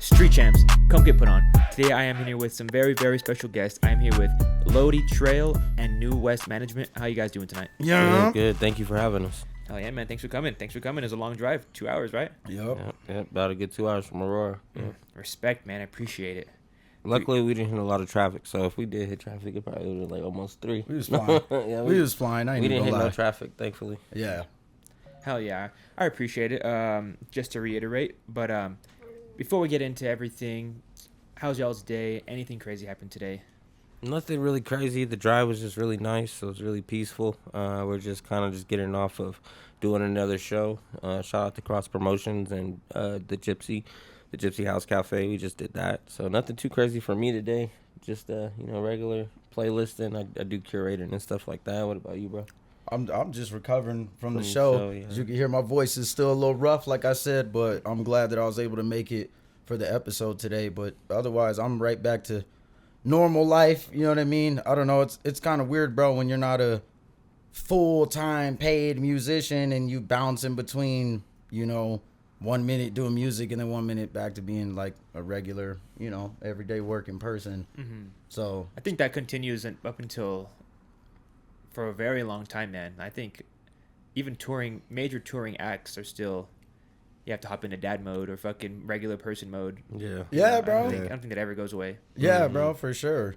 Street Champs, come get put on. Today I am here with some very, very special guests. I am here with Lowdy, Trail, and New West Management. How you guys doing tonight? Yeah. Good. Thank you for having us. Oh yeah, man. Thanks for coming. It's a long drive. 2 hours, right? Yep. About a good 2 hours from Aurora. Yeah. Respect, man. I appreciate it. Luckily, we didn't hit a lot of traffic. So if we did hit traffic, it probably would have like almost 3. We was flying. Yeah, we was flying. we didn't hit no traffic, thankfully. Yeah. Hell yeah. I appreciate it. Just to reiterate, but before we get into everything, how's y'all's day? Anything crazy happened today? Nothing really crazy. The drive was just really nice. So it was really peaceful. We're just kind of just getting off of doing another show. Shout out to Cross Promotions and the Gypsy House Cafe. We just did that. So nothing too crazy for me today. Just regular playlisting. I do curating and stuff like that. What about you, bro? I'm just recovering from the show. Yeah. As you can hear, my voice is still a little rough, like I said, but I'm glad that I was able to make it for the episode today. But otherwise, I'm right back to normal life. You know what I mean? I don't know. It's kind of weird, bro, when you're not a full-time paid musician and you bounce in between, 1 minute doing music and then 1 minute back to being like a regular, everyday working person. Mm-hmm. So I think that continues up until for a very long time, man. I think even major touring acts are still, you have to hop into dad mode or fucking regular person mode. Yeah. Yeah, bro. I don't think that ever goes away. Yeah, Mm-hmm. bro, for sure.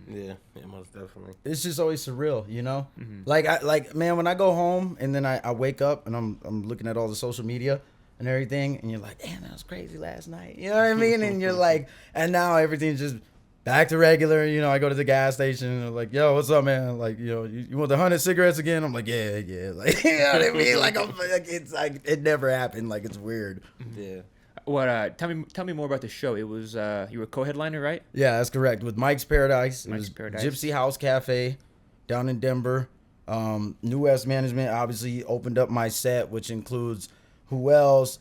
Yeah, most definitely. It's just always surreal, Mm-hmm. Like man, when I go home and then I wake up and I'm looking at all the social media and everything, and you're like, damn, that was crazy last night. You know what I mean? And you're like, and now everything's just back to regular. I go to the gas station and they're like, yo, what's up, man? Like, you want the 100 cigarettes again? I'm like, yeah. Like, you know what I mean? Like, it's like it never happened. Like, it's weird. Yeah. What? Tell me more about the show. It was you were co-headliner, right? Yeah, that's correct. With Mike's Paradise. Mike's it was Paradise. Gypsy House Cafe down in Denver. New West Management obviously opened up my set, which includes who else?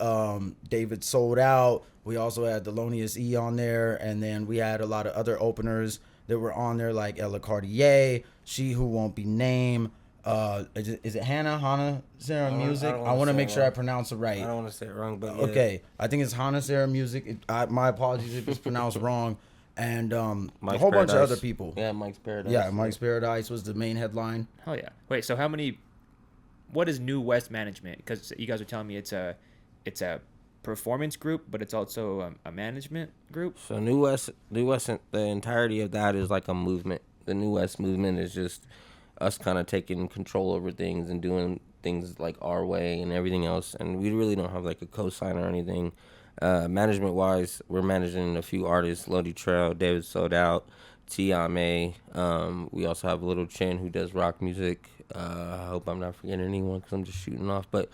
David Sold Out. We also had Thelonious E on there, and then we had a lot of other openers that were on there, like Ella Cartier, She Who Won't Be Named. Is it Hannah Sarah Music? I want to make sure I pronounce it right. I don't want to say it wrong, but yeah. Okay, I think it's Hannah Sarah Music. My apologies if it's pronounced wrong. And a whole bunch of other people. Yeah, Mike's Paradise. Yeah, Mike's Paradise was the main headline. Hell yeah. Wait, so what is New West Management? Because you guys are telling me it's a performance group, but it's also a management group. So New West, the entirety of that is like a movement. The New West movement is just us kind of taking control over things and doing things like our way and everything else. And we really don't have like a cosign or anything. Management wise, we're managing a few artists: Lowdy, Trail, David Sold Out, T.I.M.A. We also have Little Chin who does rock music. I hope I'm not forgetting anyone because I'm just shooting off. But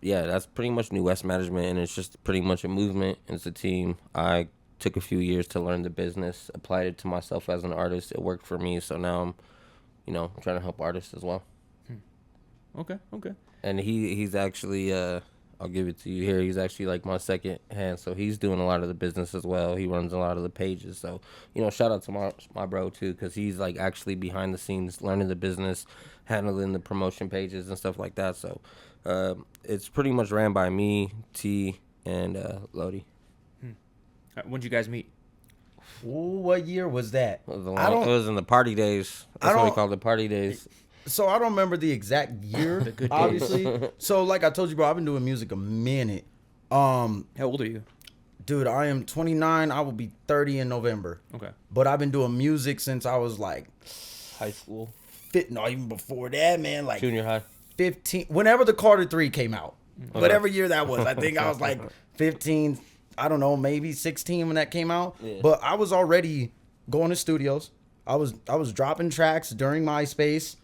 yeah, that's pretty much New West Management, and it's just pretty much a movement. It's a team. I took a few years to learn the business, applied it to myself as an artist. It worked for me, so now I'm trying to help artists as well. Okay. And he's actually, I'll give it to you here. He's actually like my second hand, so he's doing a lot of the business as well. He runs a lot of the pages, so shout out to my bro too, because he's like actually behind the scenes, learning the business, handling the promotion pages and stuff like that. So it's pretty much ran by me, T, and Lowdy. When did you guys meet? Ooh, what year was that? It was in the party days. That's what we call the party days. So I don't remember the exact year, The good days. obviously. So like I told you, bro, I've been doing music a minute. How old are you? Dude, I am 29. I will be 30 in November. Okay. But I've been doing music since I was like, High school, no, even before that, man. Like junior high. 15. Whenever the Carter 3 came out, whatever year that was, I think I was like 15. I don't know, maybe 16 when that came out. Yeah. But I was already going to studios. I was dropping tracks during MySpace.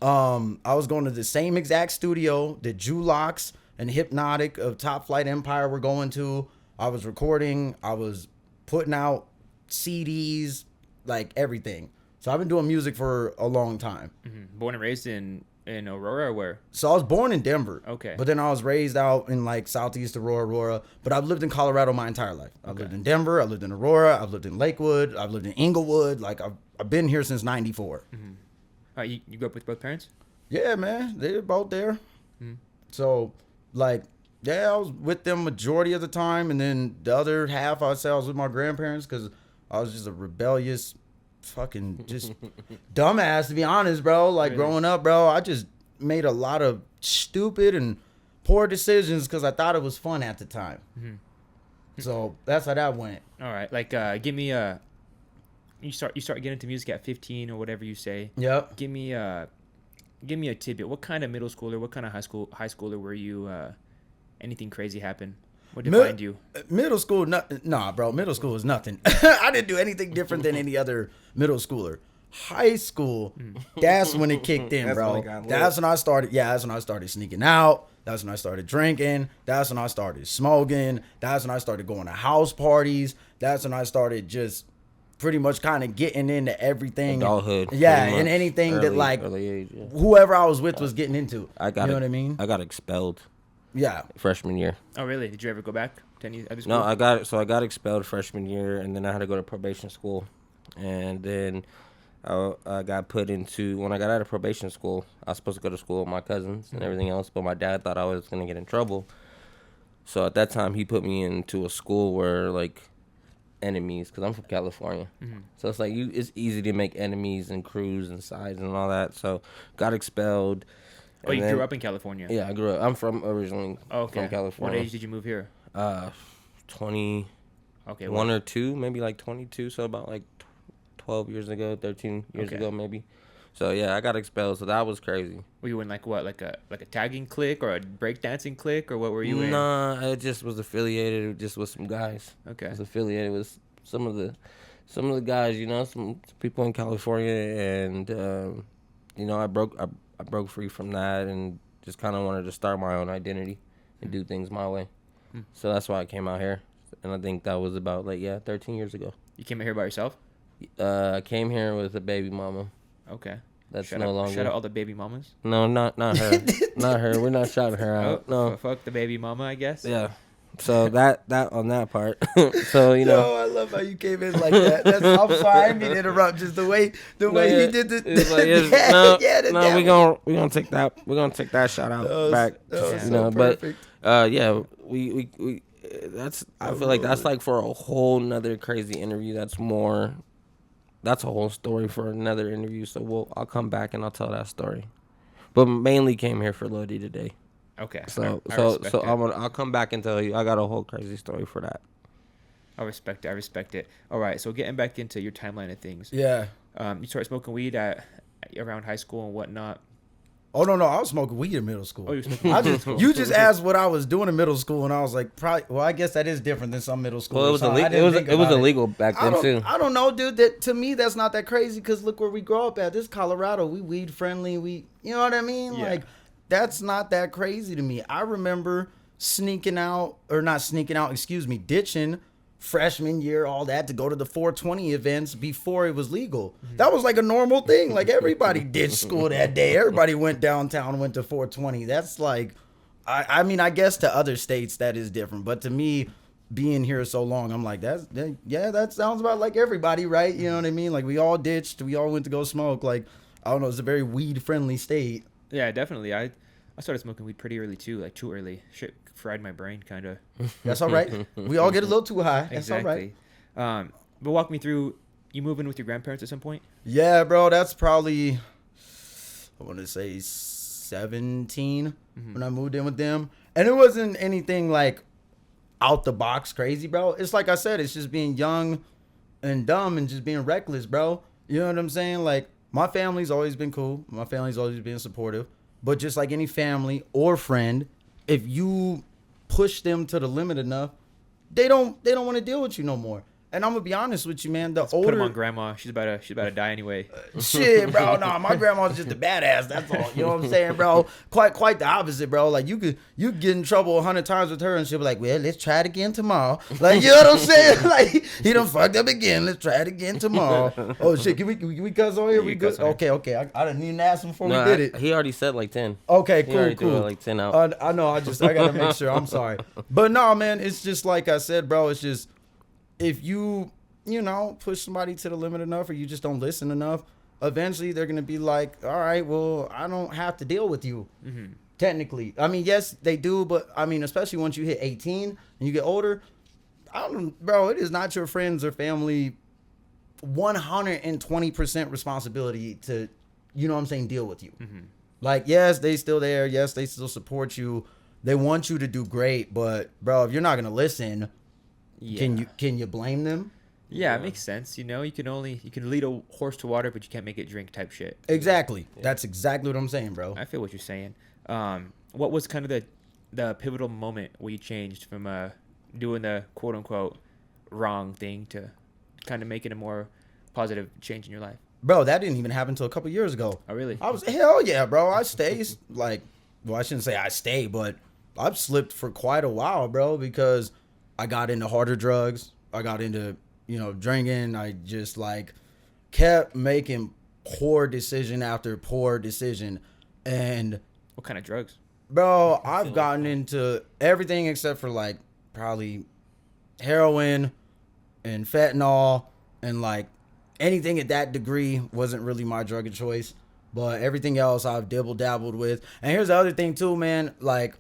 I was going to the same exact studio that Julox and Hypnotic of Top Flight Empire were going to. I was recording. I was putting out CDs, like everything. So I've been doing music for a long time. Mm-hmm. Born and raised in Aurora, or where? So I was born in Denver. Okay. But then I was raised out in like southeast Aurora. But I've lived in Colorado my entire life. I've lived in Denver. I've lived in Aurora. I've lived in Lakewood. I've lived in Inglewood. Like I've been here since '94. Mm-hmm. You grew up with both parents? Yeah, man. They're both there. So like Yeah, I was with them majority of the time, and then the other half I'd say I was with my grandparents because I was just a rebellious, fucking just dumbass to be honest, bro. Like Really? growing up, bro, I just made a lot of stupid and poor decisions because I thought it was fun at the time. So that's how that went. All right, like give me a. You start getting into music at 15 or whatever you say. Yep. Give me a tidbit. What kind of middle schooler? What kind of high schooler were you? Anything crazy happen? What defined you? Middle school, nah, bro. Middle school is nothing. I didn't do anything different than any other middle schooler. High school, that's when it kicked in, That's bro. when it got lit. That's when I started. Yeah, that's when I started sneaking out. That's when I started drinking. That's when I started smoking. That's when I started going to house parties. That's when I started just pretty much kind of getting into everything. Adulthood. Yeah, pretty and much. anything that like early age, yeah. whoever I was with was getting into. I got you know it. what I mean? I got expelled Yeah. freshman year. Oh, really? Did you ever go back to any other school? No, I got expelled freshman year, and then I had to go to probation school, and then I got put into when I got out of probation school. I was supposed to go to school with my cousins and everything else, but my dad thought I was gonna get in trouble, so at that time he put me into a school where like enemies, because I'm from California, so it's like it's easy to make enemies and crews and sides and all that. So got expelled. Oh, you grew up in California? Yeah, I grew up. I'm from originally Okay. from California. What age did you move here? 21 Okay. or 2, maybe like 22. So about like 12 years ago, 13 years Okay. ago, maybe. So yeah, I got expelled. So that was crazy. Were you in like what, like a tagging clique or a breakdancing clique, or what were you in? Nah, I just was affiliated just with some guys. Okay. I was affiliated with some of the guys, some people in California, and I broke free from that and just kind of wanted to start my own identity and do things my way. So that's why I came out here, and I think that was about 13 years ago. You came here by yourself? I came here with a baby mama. Okay. That's shout no out, longer. Shout out all the baby mamas. No, not her. Not her. We're not shouting her out. No. Fuck the baby mama, I guess. Yeah. So that on that part. So No, I love how you came in like that. I'm sorry, I didn't mean to interrupt. Just the way he did the. It's like, we're gonna take that. We're gonna take that shout out back. That was so perfect. But we that's. I feel like that's like for a whole nother crazy interview. That's a whole story for another interview. So I'll come back and I'll tell that story. But mainly came here for Lowdy today. Okay. So I I'll come back and tell you. I got a whole crazy story for that. I respect it. All right. So getting back into your timeline of things. Yeah. You started smoking weed around high school and whatnot. Oh no, I was smoking weed in middle school. Oh, you were smoking weed. You just asked what I was doing in middle school, and I was like, probably. Well, I guess that is different than some middle school. Well, it was illegal. It was illegal back then too. I don't know, dude. That to me, that's not that crazy. Cause look where we grow up at. This Colorado, we weed friendly. You know what I mean? Yeah. Like, that's not that crazy to me. I remember ditching freshman year, all that, to go to the 420 events before it was legal. That was like a normal thing. Like, everybody ditched school that day. Everybody went downtown, went to 420. That's like, I mean, I guess to other states that is different, but to me, being here so long, I'm like, that sounds about like everybody, right? You know what I mean? Like, we all ditched, we all went to go smoke. Like, I don't know, it's a very weed friendly state. Yeah, definitely. I started smoking weed pretty early too, like too early. Shit fried my brain, kind of. That's all right. We all get a little too high. That's Exactly. all right. But walk me through. You move in with your grandparents at some point? Yeah, bro. That's probably, I want to say 17 when I moved in with them. And it wasn't anything like out the box crazy, bro. It's like I said, it's just being young and dumb and just being reckless, bro. You know what I'm saying? Like, my family's always been cool. My family's always been supportive. But just like any family or friend, if you push them to the limit enough, they don't want to deal with you no more. And I'm gonna be honest with you, man. The older Put them on grandma. She's about to die anyway. shit, bro. Nah, my grandma's just a badass. That's all. You know what I'm saying, bro? Quite the opposite, bro. Like, you get in trouble 100 times with her, and she'll be like, "Well, let's try it again tomorrow." Like, you know what I'm saying? Like, he done fucked up again. Let's try it again tomorrow. Oh shit, can we cuss on here? Yeah, We you good? cuss on here. Okay. I didn't even ask him before we did it. He already said like 10. Okay, He already cool. threw like 10 out. I know. I gotta make sure. I'm sorry, but no, man. It's just like I said, bro. It's just if you push somebody to the limit enough, or you just don't listen enough, eventually they're gonna be like, all right, well, I don't have to deal with you Technically. I mean, yes, they do, but I mean, especially once you hit 18 and you get older, I don't, bro, it is not your friends or family 120% responsibility to, you know what I'm saying, deal with you. Mm-hmm. Like, yes, they still there. Yes, they still support you. They want you to do great, but bro, if you're not gonna listen, can you blame them? Yeah, it makes sense. You know, you can lead a horse to water, but you can't make it drink type shit. Exactly. Yeah. That's exactly what I'm saying, bro. I feel what you're saying. What was kind of the pivotal moment where you changed from doing the quote unquote wrong thing to kind of making a more positive change in your life? Bro, that didn't even happen until a couple years ago. Oh, really? I was hell yeah, bro. I stay like, well, I shouldn't say I stay, but I've slipped for quite a while, bro, because I got into harder drugs. I got into, you know, drinking. I just like kept making poor decision after poor decision. And What kind of drugs? bro, I've gotten into everything except for like probably heroin and fentanyl, and like anything at that degree wasn't really my drug of choice. But everything else I've dibble dabbled with. And here's the other thing too, man. Like,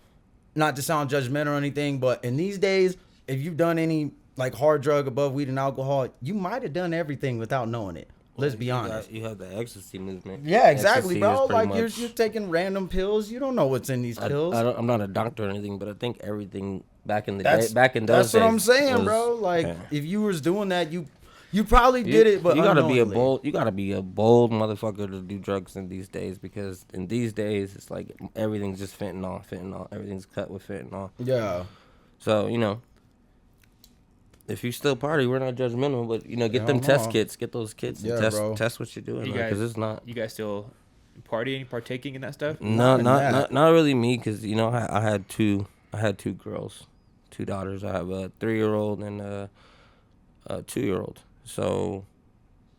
not to sound judgmental or anything, but in these days, if you've done any like hard drug above weed and alcohol, you might have done everything without knowing it. Let's be honest. You have the ecstasy movement. Yeah, exactly, Ecstasy bro. is pretty Like much- you're taking random pills. You don't know what's in these pills. I'm not a doctor or anything, but I think everything back in the That's day, back in those that's what days I'm saying, was- bro. Like yeah. if you was doing that, you probably did it, but you gotta be a unknowingly. bold. You gotta be a bold motherfucker to do drugs in these days, because in these days it's like everything's just fentanyl. Everything's cut with fentanyl. Yeah. So you know, if you still party, we're not judgmental, but you know, get Hell them test no. kits, get those kits, Yeah, and test bro. test what you're doing, You because guys- it's not. You guys still partaking in that stuff? No, Not not in not, that. not really me, because you know I had two girls, 2 daughters. I have a 3-year-old and a 2-year-old. So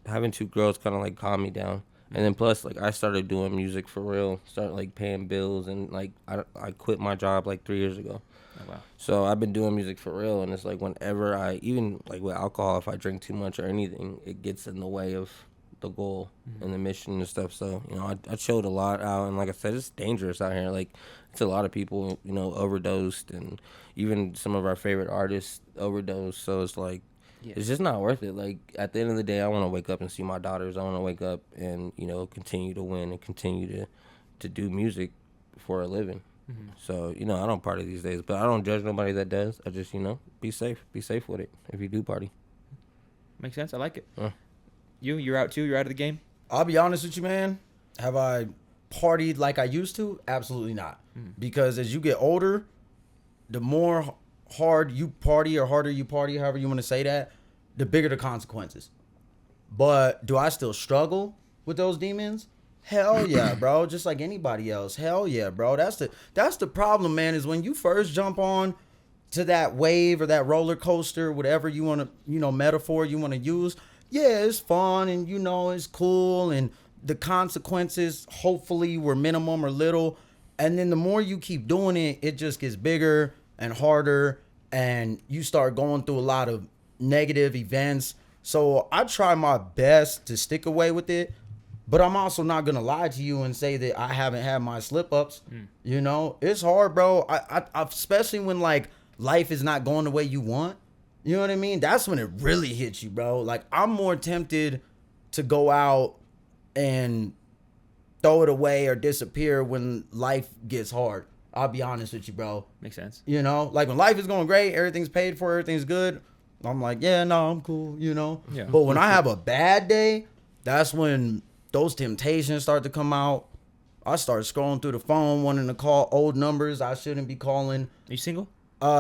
having 2 girls kind of like calmed me down. And then plus, like, I started doing music for real, started like paying bills, and like I quit my job like 3 years ago. Oh, wow. So I've been doing music for real, and it's like whenever I, even like with alcohol, if I drink too much or anything, it gets in the way of the goal and the mission and stuff. So, you know, I chilled a lot out, and like I said, it's dangerous out here. Like, it's a lot of people, you know, overdosed, and even some of our favorite artists overdosed. So it's like, Yeah. it's just not worth it. Like, at the end of the day, I want to wake up and see my daughters. I want to wake up and, you know, continue to win and continue to do music for a living. Mm-hmm. So, you know, I don't party these days, but I don't judge nobody that does. I just, you know, be safe. Be safe with it if you do party. Makes sense. I like it. Yeah. You're out too? You're out of the game? I'll be honest with you, man. Have I partied like I used to? Absolutely not. Because as you get older, the more hard you party or harder you party, however you want to say that, the bigger the consequences. But do I still struggle with those demons? Hell yeah, bro. Just like anybody else. Hell yeah, bro. That's the problem, man, is when you first jump on to that wave or that roller coaster, whatever you want to, you know, metaphor you want to use. Yeah, it's fun and, you know, it's cool, and the consequences hopefully were minimum or little. And then the more you keep doing it, it just gets bigger and harder, and you start going through a lot of negative events. So I try my best to stick away with it, but I'm also not gonna lie to you and say that I haven't had my slip ups. You know, it's hard, bro. I especially when like life is not going the way you want. You know what I mean? That's when it really hits you, bro. Like, I'm more tempted to go out and throw it away or disappear when life gets hard. I'll be honest with you, bro. Makes sense. You know, like when life is going great, everything's paid for, everything's good, I'm like, yeah, no, I'm cool, you know? Yeah. But when I have a bad day, that's when those temptations start to come out. I start scrolling through the phone, wanting to call old numbers I shouldn't be calling. Are you single?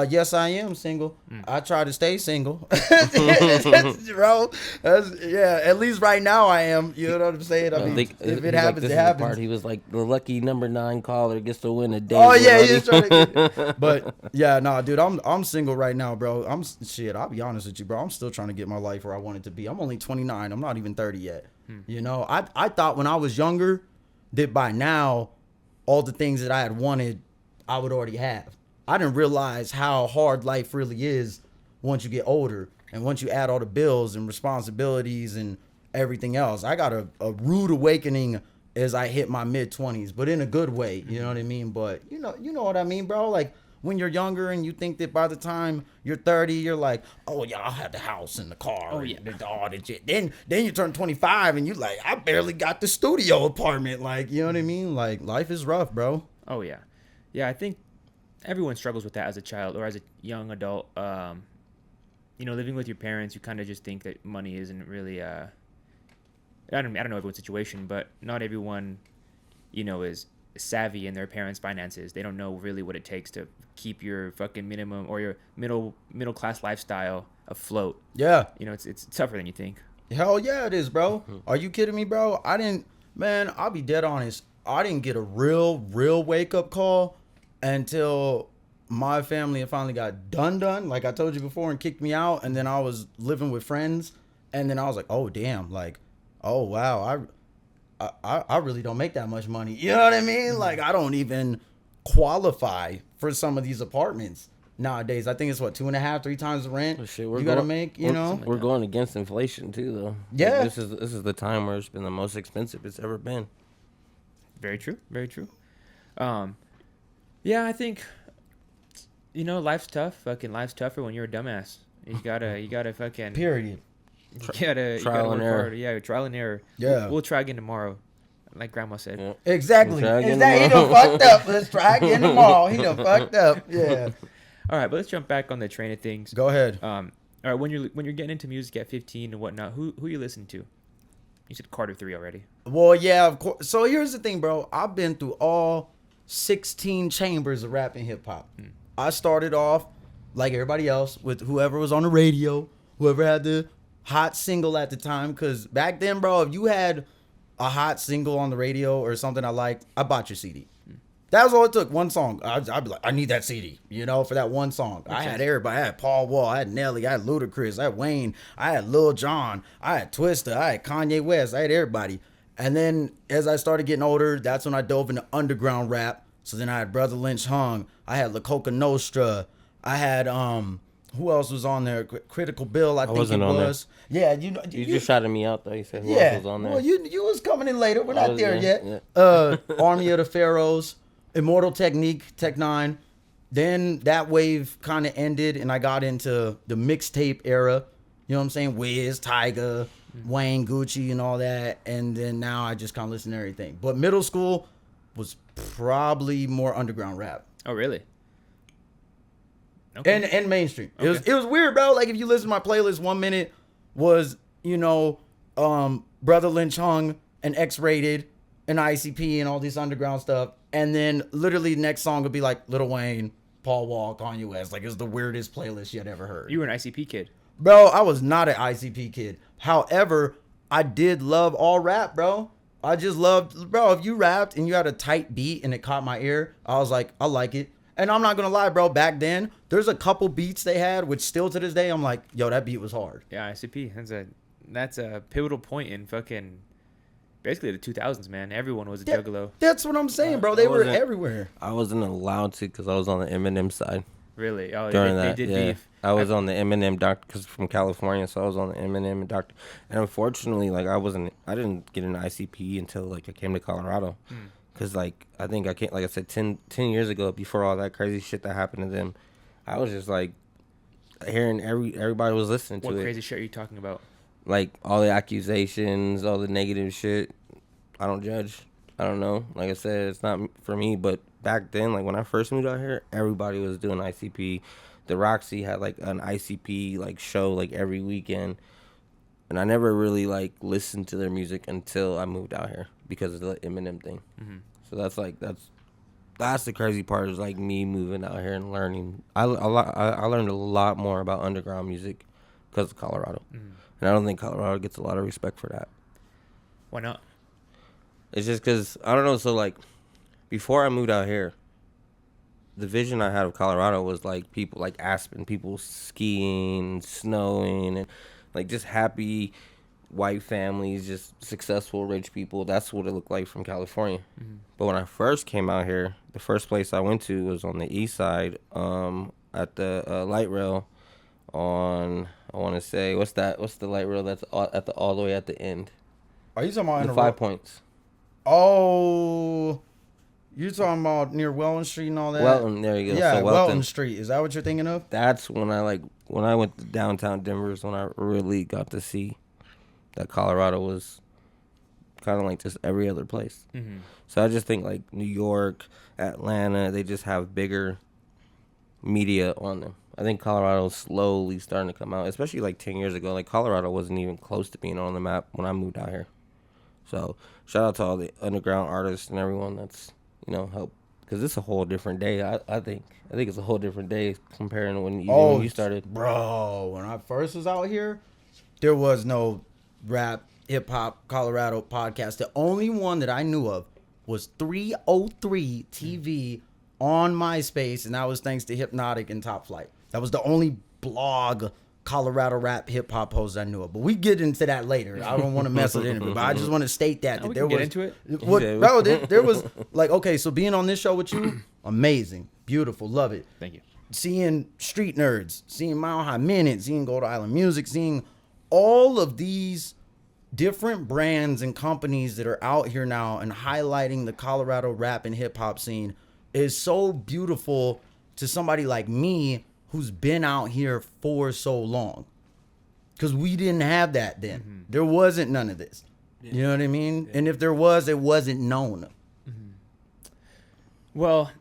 Yes, I am single. I try to stay single. Bro, yeah, at least right now I am. You know what I'm saying? I mean, if it happens, it happens. He was like the lucky number 9 caller gets to win a day. Oh yeah, he's trying to get. But yeah, no, dude, I'm single right now, bro. I'll be honest with you, bro. I'm still trying to get my life where I want it to be. I'm only 29. I'm not even 30 yet. You know, I thought when I was younger that by now all the things that I had wanted, I would already have. I didn't realize how hard life really is once you get older, and once you add all the bills and responsibilities and everything else. I got a rude awakening as I hit my mid-20s, but in a good way. You know what I mean? But you know what I mean, bro. Like when you're younger and you think that by the time you're 30, you're like, oh yeah, I'll have the house and the car. Oh, yeah. And all that shit. Then you turn 25 and you like, I barely got the studio apartment. Like, you know what I mean? Like life is rough, bro. Oh yeah, yeah. I think everyone struggles with that as a child or as a young adult. You know, living with your parents, you kind of just think that money isn't really. I don't know everyone's situation, but not everyone, you know, is savvy in their parents' finances. They don't know really what it takes to keep your fucking minimum or your middle class lifestyle afloat. Yeah. You know, it's tougher than you think. Hell yeah, it is, bro. Are you kidding me, bro? Man, I'll be dead honest. I didn't get a real wake up call until my family finally got done. Like I told you before, and kicked me out. And then I was living with friends. And then I was like, oh, damn. Like, oh, wow. I really don't make that much money. You know what I mean? Like, I don't even qualify for some of these apartments nowadays. I think it's what, 2.5, 3 times the rent you got to make, you know? We're going against inflation too, though. Yeah. Like, this is the time where it's been the most expensive it's ever been. Very true. Very true. Yeah, I think, you know, life's tough. Fucking life's tougher when you're a dumbass. You gotta fucking. Period. You gotta Trial and work error. hard. Yeah, trial and error. Yeah. We'll try again tomorrow, like Grandma said. Yeah. Exactly. We'll try again He done tomorrow. fucked up. Let's try again tomorrow. He done fucked up. Yeah. All right, but let's jump back on the train of things. Go ahead. All right, when you're getting into music at 15 and whatnot, who you listen to? You said Carter 3 already. Well, yeah, of course. So here's the thing, bro. I've been through all 16 chambers of rap and hip hop. I started off like everybody else with whoever was on the radio, whoever had the hot single at the time. Because back then, bro, if you had a hot single on the radio or something I liked, I bought your CD. That was all it took. One song. I'd be like, I need that CD, you know, for that one song. I had everybody. I had Paul Wall. I had Nelly. I had Ludacris. I had Wayne. I had Lil Jon. I had Twista. I had Kanye West. I had everybody. And then as I started getting older, that's when I dove into underground rap. So then I had Brother Lynch Hung. I had La Coca Nostra. I had, who else was on there? Critical Bill, I think wasn't it on there. was. Yeah, you know. You just shouted me out though. You said who else was on there? Well, you was coming in later. We're I not was there there, yet. yeah. Army of the Pharaohs, Immortal Technique, Tech 9. Then that wave kind of ended, and I got into the mixtape era. You know what I'm saying? Wiz, Tyga, Wayne, Gucci, and all that. And then now I just kind of listen to everything. But middle school was probably more underground rap. Oh, really? Okay. And mainstream. Okay. It was weird, bro. Like if you listen to my playlist, 1 minute was, you know, Brother Lynch Hung and X-Rated and ICP and all this underground stuff. And then literally next song would be like Lil Wayne, Paul Wall, Kanye West. Like it was the weirdest playlist you had ever heard. You were an ICP kid. Bro, I was not an ICP kid. However, I did love all rap, bro. I just loved, bro, if you rapped and you had a tight beat and it caught my ear, I was like, I like it. And I'm not going to lie, bro, back then, there's a couple beats they had, which still to this day, I'm like, yo, that beat was hard. Yeah, ICP. That's a pivotal point in fucking basically the 2000s, man. Everyone was a juggalo. That's what I'm saying, bro. They were wasn't- everywhere. I wasn't allowed to because I was on the Eminem side Really? Oh, during they that. did Yeah, beef. I was on the Eminem doctor because from California, so I was on the Eminem and doctor. And unfortunately, like I didn't get an ICP until like I came to Colorado. Because, like, I think I can't, like I said, 10 years ago, before all that crazy shit that happened to them, I was just, like, hearing everybody was listening to What it. crazy shit are you talking about? Like, all the accusations, all the negative shit. I don't judge. I don't know. Like I said, it's not for me. But back then, like, when I first moved out here, everybody was doing ICP. The Roxy had, like, an ICP, like, show, like, every weekend. And I never really, like, listened to their music until I moved out here because of the Eminem thing. So that's the crazy part is, like, me moving out here and learning. I learned a lot more about underground music because of Colorado. And I don't think Colorado gets a lot of respect for that. Why not? It's just because, I don't know, so, like, before I moved out here, the vision I had of Colorado was, like, people, like, Aspen, people skiing, snowing, and, like, just happy white families, just successful rich people. That's what it looked like from California. But when I first came out here, the first place I went to was on the east side, at the light rail on, I want to say, what's the light rail that's all the way at the end? Are you talking about The 5 Points. Oh, you're talking about near Welton Street and all that? Welton, there you go. Yeah, So Welton Street. Is that what you're thinking of? That's when I went to downtown Denver is when I really got to see that Colorado was kind of like just every other place. Mm-hmm. So I just think like New York, Atlanta, they just have bigger media on them. I think Colorado's slowly starting to come out, especially like 10 years ago. Like Colorado wasn't even close to being on the map when I moved out here. So shout out to all the underground artists and everyone that's, helped. Because it's a whole different day. I think it's a whole different day comparing to when you started. Bro, when I first was out here, there was no rap, hip hop, Colorado podcast. The only one that I knew of was 303 TV on MySpace, and that was thanks to Hypnotic and Top Flight. That was the only blog Colorado rap hip hop host I knew of. But we get into that later. I don't want to mess with anybody, but I just want to state that, We there can was get into it. bro, there was like, okay, so being on this show with you, amazing, beautiful, love it. Thank you. Seeing Street Nerds, seeing Mile High Minute, seeing Gold Island Music, seeing all of these different brands and companies that are out here now and highlighting the Colorado rap and hip hop scene is so beautiful to somebody like me who's been out here for so long. Because we didn't have that then. Mm-hmm. There wasn't none of this. Yeah. You know what I mean? Yeah. And if there was, it wasn't known. Mm-hmm. Well,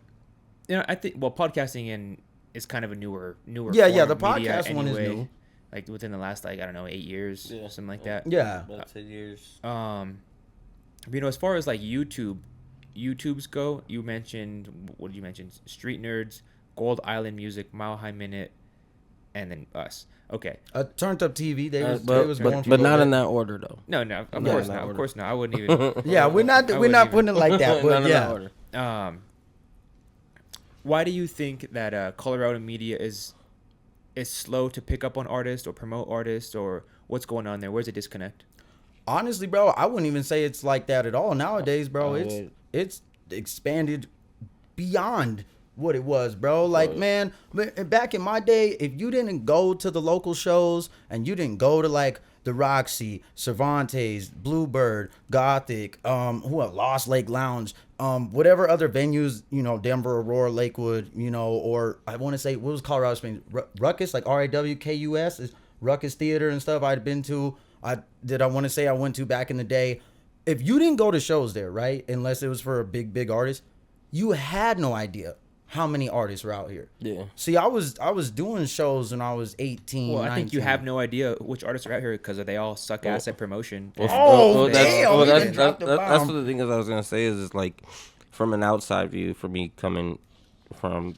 I think podcasting is kind of a newer yeah, the podcast anyway, one is new. Like within the last 8 years, something like that. Yeah, about 10 years. As far as like YouTubes go, you mentioned, what did you mention? Street Nerds, Gold Island Music, Mile High Minute, and then us. Okay. Turned Up TV. But not in that order though. No, of course not. Of course not. I wouldn't even. Yeah, we're not putting it like that. But yeah. Why do you think that Colorado media is slow to pick up on artists or promote artists, or what's going on there? Where's the disconnect? Honestly, bro, I wouldn't even say it's like that at all nowadays, bro. It's expanded beyond what it was, bro. Like, man, back in my day, if you didn't go to the local shows and you didn't go to like the Roxy, Cervantes, Bluebird, Gothic, Lost Lake Lounge, whatever other venues, Denver, Aurora, Lakewood, or I want to say, what was Colorado Springs? Ruckus, like RAWKUS, is Ruckus Theater and stuff I'd been to. I want to say I went to back in the day. If you didn't go to shows there, right, unless it was for a big artist, you had no idea how many artists were out here. Yeah. See, I was doing shows when I was 18, Well, I 19. think you have no idea which artists are out here because they all suck ass at promotion. Damn. That's what the thing is I was going to say is like, from an outside view, for me coming from,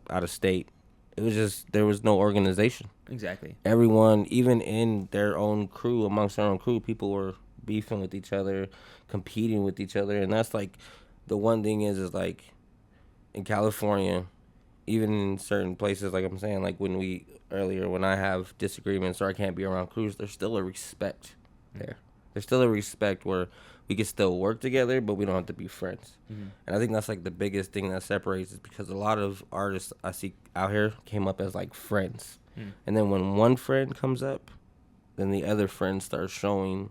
out of state, it was just, there was no organization. Exactly. Everyone, even in their own crew, amongst their own crew, people were beefing with each other, competing with each other. And that's like, the one thing is like, in California, even in certain places, like I'm saying, like when I have disagreements or I can't be around crews, there's still a respect there. There's still a respect where we can still work together, but we don't have to be friends. Mm-hmm. And I think that's like the biggest thing that separates is because a lot of artists I see out here came up as like friends. Mm. And then when one friend comes up, then the other friend starts showing,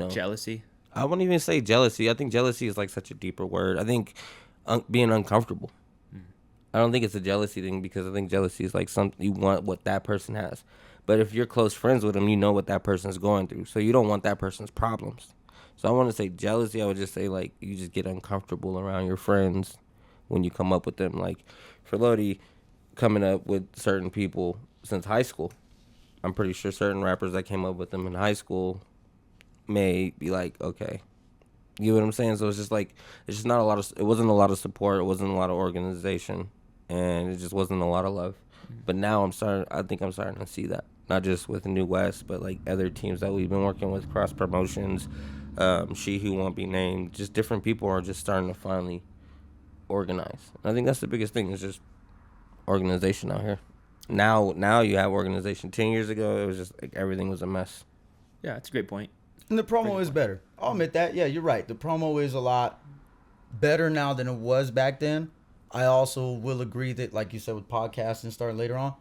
jealousy. I wouldn't even say jealousy. I think jealousy is like such a deeper word. I think being uncomfortable. I don't think it's a jealousy thing because I think jealousy is like something you want what that person has. But if you're close friends with them, you know what that person's going through. So you don't want that person's problems. So I want to say jealousy. I would just say like you just get uncomfortable around your friends when you come up with them. Like for Lowdy, coming up with certain people since high school, I'm pretty sure certain rappers that came up with them in high school may be like, okay. You know what I'm saying? So it's just like, it wasn't a lot of support. It wasn't a lot of organization. And it just wasn't a lot of love. Mm-hmm. But now I think I'm starting to see that. Not just with New West, but like other teams that we've been working with, cross promotions, She Who Won't Be Named. Just different people are just starting to finally organize. And I think that's the biggest thing is just organization out here. Now you have organization. 10 years ago, it was just like everything was a mess. Yeah, that's a great point. And the promo is better. I'll admit that. Yeah, you're right. The promo is a lot better now than it was back then. I also will agree that, like you said, with podcasting starting later on,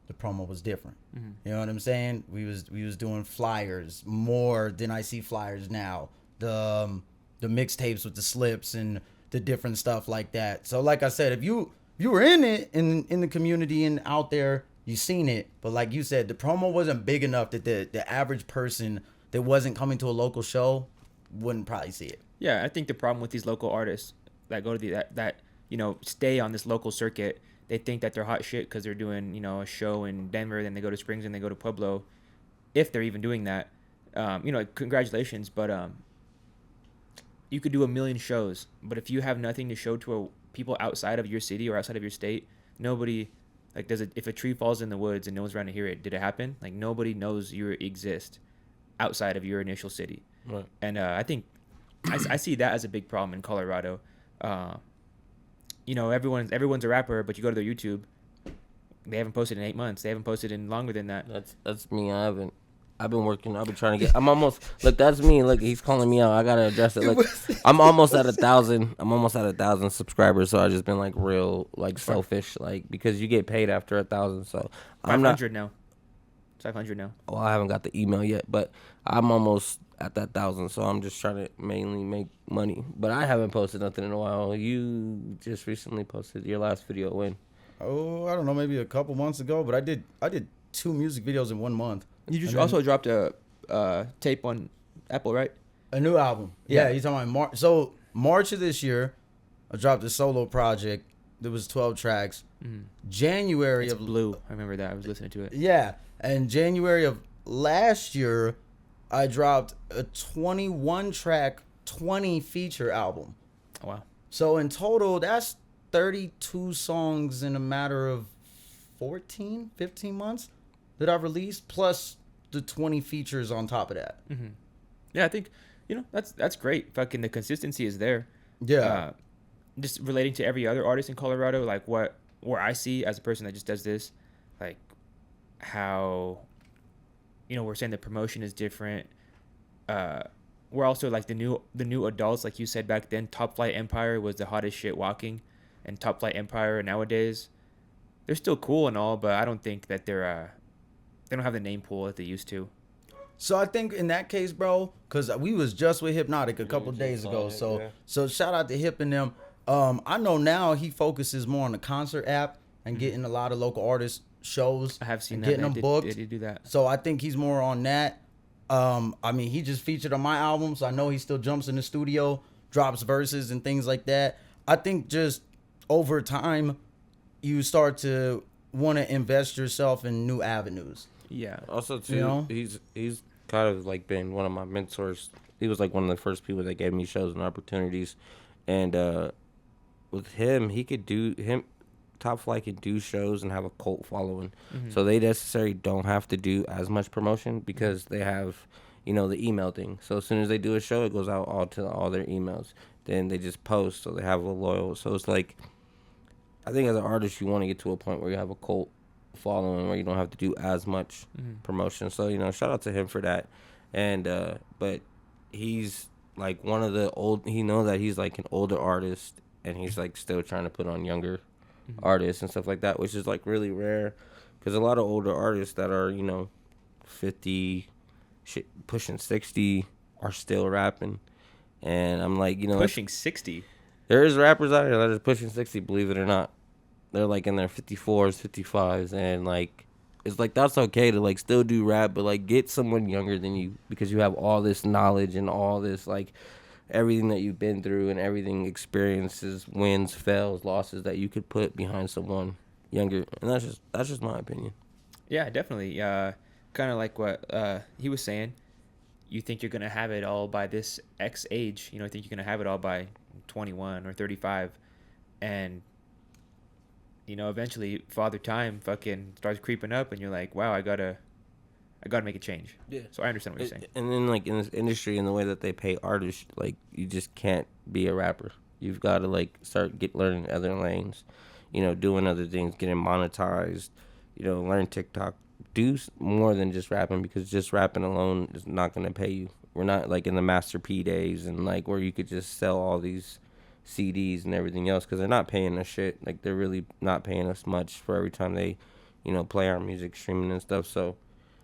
the promo was different. Mm-hmm. You know what I'm saying? We was doing flyers more than I see flyers now. The the mixtapes with the slips and the different stuff like that. So like I said, if you were in it in the community and out there, you seen it. But like you said, the promo wasn't big enough that the average person that wasn't coming to a local show wouldn't probably see it. Yeah, I think the problem with these local artists that go to that stay on this local circuit, they think that they're hot shit because they're doing a show in Denver, then they go to Springs and they go to Pueblo, if they're even doing that. Congratulations, but you could do 1 million shows, but if you have nothing to show to people outside of your city or outside of your state, nobody if a tree falls in the woods and no one's around to hear it, did it happen? Like nobody knows you exist outside of your initial city. Right. And I think I see that as a big problem in Colorado. Everyone's a rapper, but you go to their YouTube, they haven't posted in 8 months. They haven't posted in longer than that. That's me. I've been working. I've been trying to get. I'm almost. Look, that's me. Look, he's calling me out. I gotta address it. Look, I'm almost at 1,000. I'm almost at 1,000 subscribers. So I just been like real selfish, because you get paid after 1,000. So I'm not. 500 now. It's 500 now. Well, I haven't got the email yet, but I'm almost at that 1,000. So I'm just trying to mainly make money. But I haven't posted nothing in a while. You just recently posted your last video. When? Oh, I don't know, maybe a couple months ago. But I did 2 music videos in 1 month. You just also dropped a tape on Apple, right? A new album. Yeah, you're talking about March. So March of this year, I dropped a solo project. There was 12 tracks. Mm-hmm. January it's of Blue. I remember that. I was listening to it. Yeah, and January of last year, I dropped a 21 track, 20 feature album. Oh, wow. So in total, that's 32 songs in a matter of 15 months that I've released, plus the 20 features on top of that. Mm-hmm. Yeah, I think that's great. Fucking the consistency is there. Yeah. Just relating to every other artist in Colorado, like where I see as a person that just does this, like how we're saying the promotion is different. We're also like the new adults, like you said back then. Top Flight Empire was the hottest shit walking, and Top Flight Empire nowadays, they're still cool and all, but I don't think that they don't have the name pool that they used to. So I think in that case, bro, because we was just with Hypnotic a couple days ago. So shout out to Hip and them. I know now he focuses more on the concert app and getting a lot of local artist shows. I have seen that. Getting them booked. Did do that? So I think he's more on that. I mean, he just featured on my album, so I know he still jumps in the studio, drops verses and things like that. I think just over time, you start to want to invest yourself in new avenues. Yeah. Also, too, he's kind of like been one of my mentors. He was like one of the first people that gave me shows and opportunities. And with him, Top Flight could do shows and have a cult following. Mm-hmm. So they necessarily don't have to do as much promotion because they have, the email thing. So as soon as they do a show, it goes out all their emails. Then they just post, so they have a loyal. So it's like, I think as an artist, you want to get to a point where you have a cult following where you don't have to do as much promotion. So shout out to him for that. And but he's like one of the he knows that he's like an older artist and he's like still trying to put on younger artists and stuff like that, which is like really rare because a lot of older artists that are 50 pushing 60 are still rapping. And I'm like, pushing 60. There is rappers out here that are pushing 60, believe it or not. They're like in their 54s, 55s, and like it's like that's okay to like still do rap, but like get someone younger than you because you have all this knowledge and all this like everything that you've been through and everything experiences, wins, fails, losses that you could put behind someone younger, and that's just my opinion. Yeah, definitely. Kind of like what he was saying. You think you're gonna have it all by this X age. I think you're gonna have it all by 21 or 35, and eventually Father Time fucking starts creeping up, and you're like, wow, I gotta make a change. Yeah. So I understand what you're saying. And then like in this industry, in the way that they pay artists, like you just can't be a rapper. You've got to like start learning other lanes, doing other things, getting monetized, learn TikTok, do more than just rapping because just rapping alone is not gonna pay you. We're not like in the Master P days and like where you could just sell all these CDs and everything else because they're not paying us shit. Like they're really not paying us much for every time they, play our music, streaming and stuff. So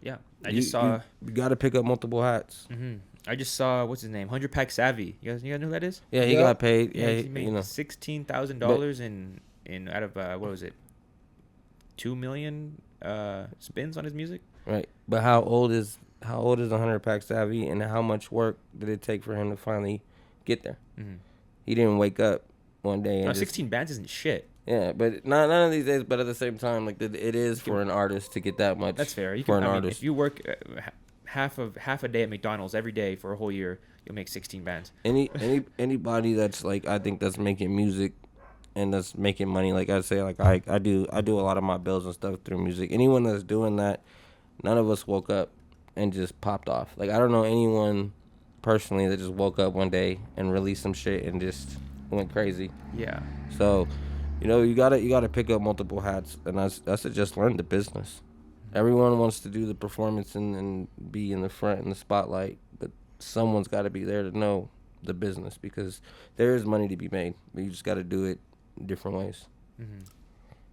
yeah, I just saw you got to pick up multiple hats. Mm-hmm. I just saw what's his name, 100 Pack Savvy. You guys know who that is? Yeah, he Yep. got paid. Yeah, he made you know. $16,000 in out of what was it, 2 million spins on his music. Right. But how old is 100 Pack Savvy, and how much work did it take for him to finally get there? Mm-hmm. He didn't wake up one day and No, just, 16 bands isn't shit. yeah, but none of these days. But at the same time, like it is for an artist to get that much. That's fair. You for can, an I mean, artist. if you work half a day at McDonald's every day for a whole year, you'll make 16 bands. Anybody that's like, I think that's making music and that's making money. Like I say, like I do a lot of my bills and stuff through music. Anyone that's doing that, none of us woke up and just popped off. Like I don't know anyone personally that just woke up one day and released some shit and just went crazy. Yeah. So, you gotta pick up multiple hats, and I suggest learn the business. Everyone wants to do the performance and be in the front in the spotlight, but someone's got to be there to know the business, because there is money to be made, but you just got to do it different ways. Mm-hmm.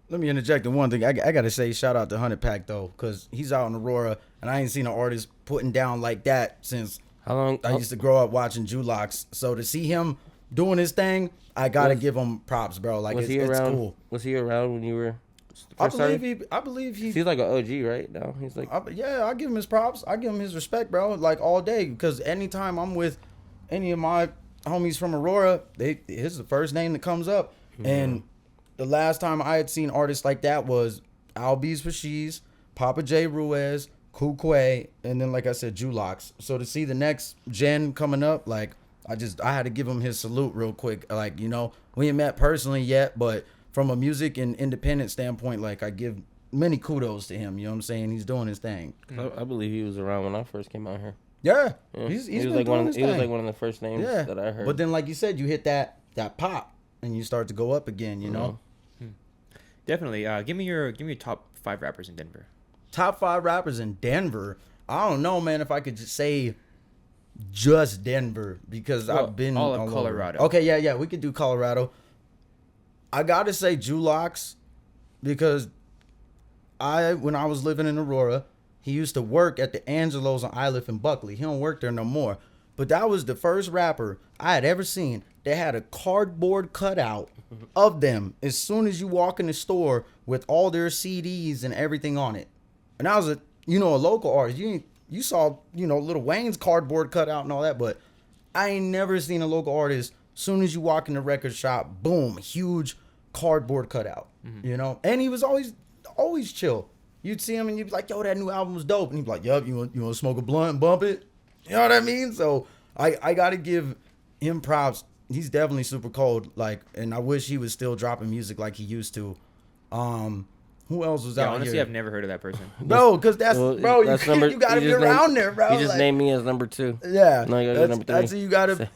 Let me interject in one thing. I got to say shout out to 100 Pack, though, because he's out in Aurora, and I ain't seen an artist putting down like that since How long? I used to grow up watching Julax. So to see him doing his thing, I got to give him props, bro. Like, was it's he around? cool. Was he around when you were? I First started? believe he. He's like an OG right now. He's like, Yeah, I give him his props. I give him his respect, bro. Like all day, because anytime I'm with any of my homies from Aurora, his is the first name that comes up. Mm-hmm. And the last time I had seen artists like that was Albies for Shees, Papa J. Ruiz, Kukwe, and then like I said, Julax. So to see the next gen coming up, like I had to give him his salute real quick. Like, we ain't met personally yet, but from a music and independent standpoint, like I give many kudos to him. You know what I'm saying? He's doing his thing. I believe he was around when I first came out here. Yeah, Yeah. he's he was been like doing his he was thing. like one of the first names Yeah, that I heard. but then like you said, you hit that pop and you start to go up again. You know, Definitely. Give me your top 5 rappers in Denver. top 5 rappers in Denver. I don't know, man, if I could just say just Denver, because Well, I've been all of over. Colorado. Okay, yeah, we could do Colorado. I gotta say Julax, because when I was living in Aurora, he used to work at the Angelos on Iliff and Buckley. He don't work there no more. But that was the first rapper I had ever seen that had a cardboard cutout of them as soon as you walk in the store with all their CDs and everything on it. And I was a local artist. You saw, Lil Wayne's cardboard cutout and all that, but I ain't never seen a local artist, soon as you walk in the record shop, boom, huge cardboard cutout. And he was always chill. You'd see him and you'd be like, yo, that new album was dope. And he'd be like, yup, you want to smoke a blunt and bump it? You know what I mean? So I got to give him props. He's definitely super cold. Like, and I wish he was still dropping music like he used to. Who else was Yeah, out honestly, here? I've never heard of that person. Bro, because you got to be around there, bro. He just named me as number 2. Yeah, No, you gotta go number 3. that's who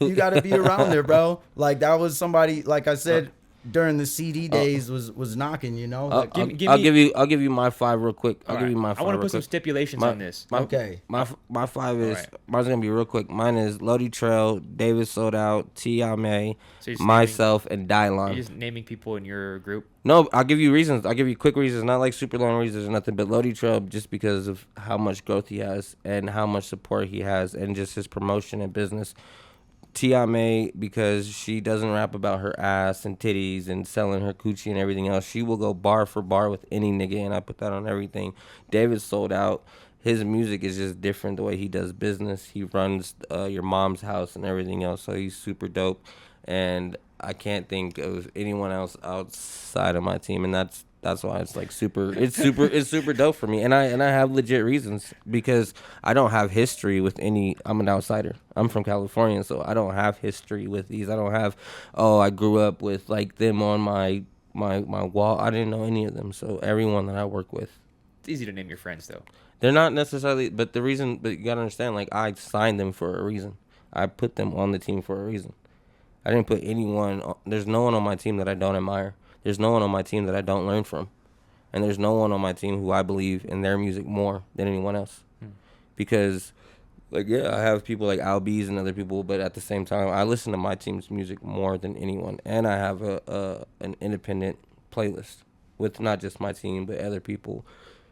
you gotta be around there, bro. Like that was somebody, like I said, during the CD days was knocking, Like, I'll give you my 5 real quick. I'll give you my 5. I want to real put some quick. stipulations on this. Okay. My 5 is, Alright. mine's gonna be real quick. Mine is Lowdy Trail, David Sold Out, T.I.M.A., So you're just myself, and You're Dylon. just naming people in your group. No, I'll give you reasons. I'll give you quick reasons, not like super long reasons or nothing, but Lowdy Trail just because of how much growth he has and how much support he has and just his promotion and business. T.I.M.A. because she doesn't rap about her ass and titties and selling her coochie and everything else. She will go bar for bar with any nigga, and I put that on everything. David Sold Out. His music is just different the way he does business. He runs your mom's house and everything else, so he's super dope. And I can't think of anyone else outside of my team, and that's why it's like it's super dope for me. And I have legit reasons, because I don't have history with any. I'm an outsider. I'm from California, so I don't have history with these. I don't have, I grew up with like them on my wall. I didn't know any of them. So everyone that I work with, It's easy to name your friends, though. they're not necessarily, but you gotta understand, like, I signed them for a reason. I put them on the team for a reason. I didn't put anyone, there's no one on my team that I don't admire. There's no one on my team that I don't learn from. And there's no one on my team who I believe in their music more than anyone else. Because, like, yeah, I have people like Albies and other people, but at the same time, I listen to my team's music more than anyone. And I have an independent playlist with not just my team, but other people.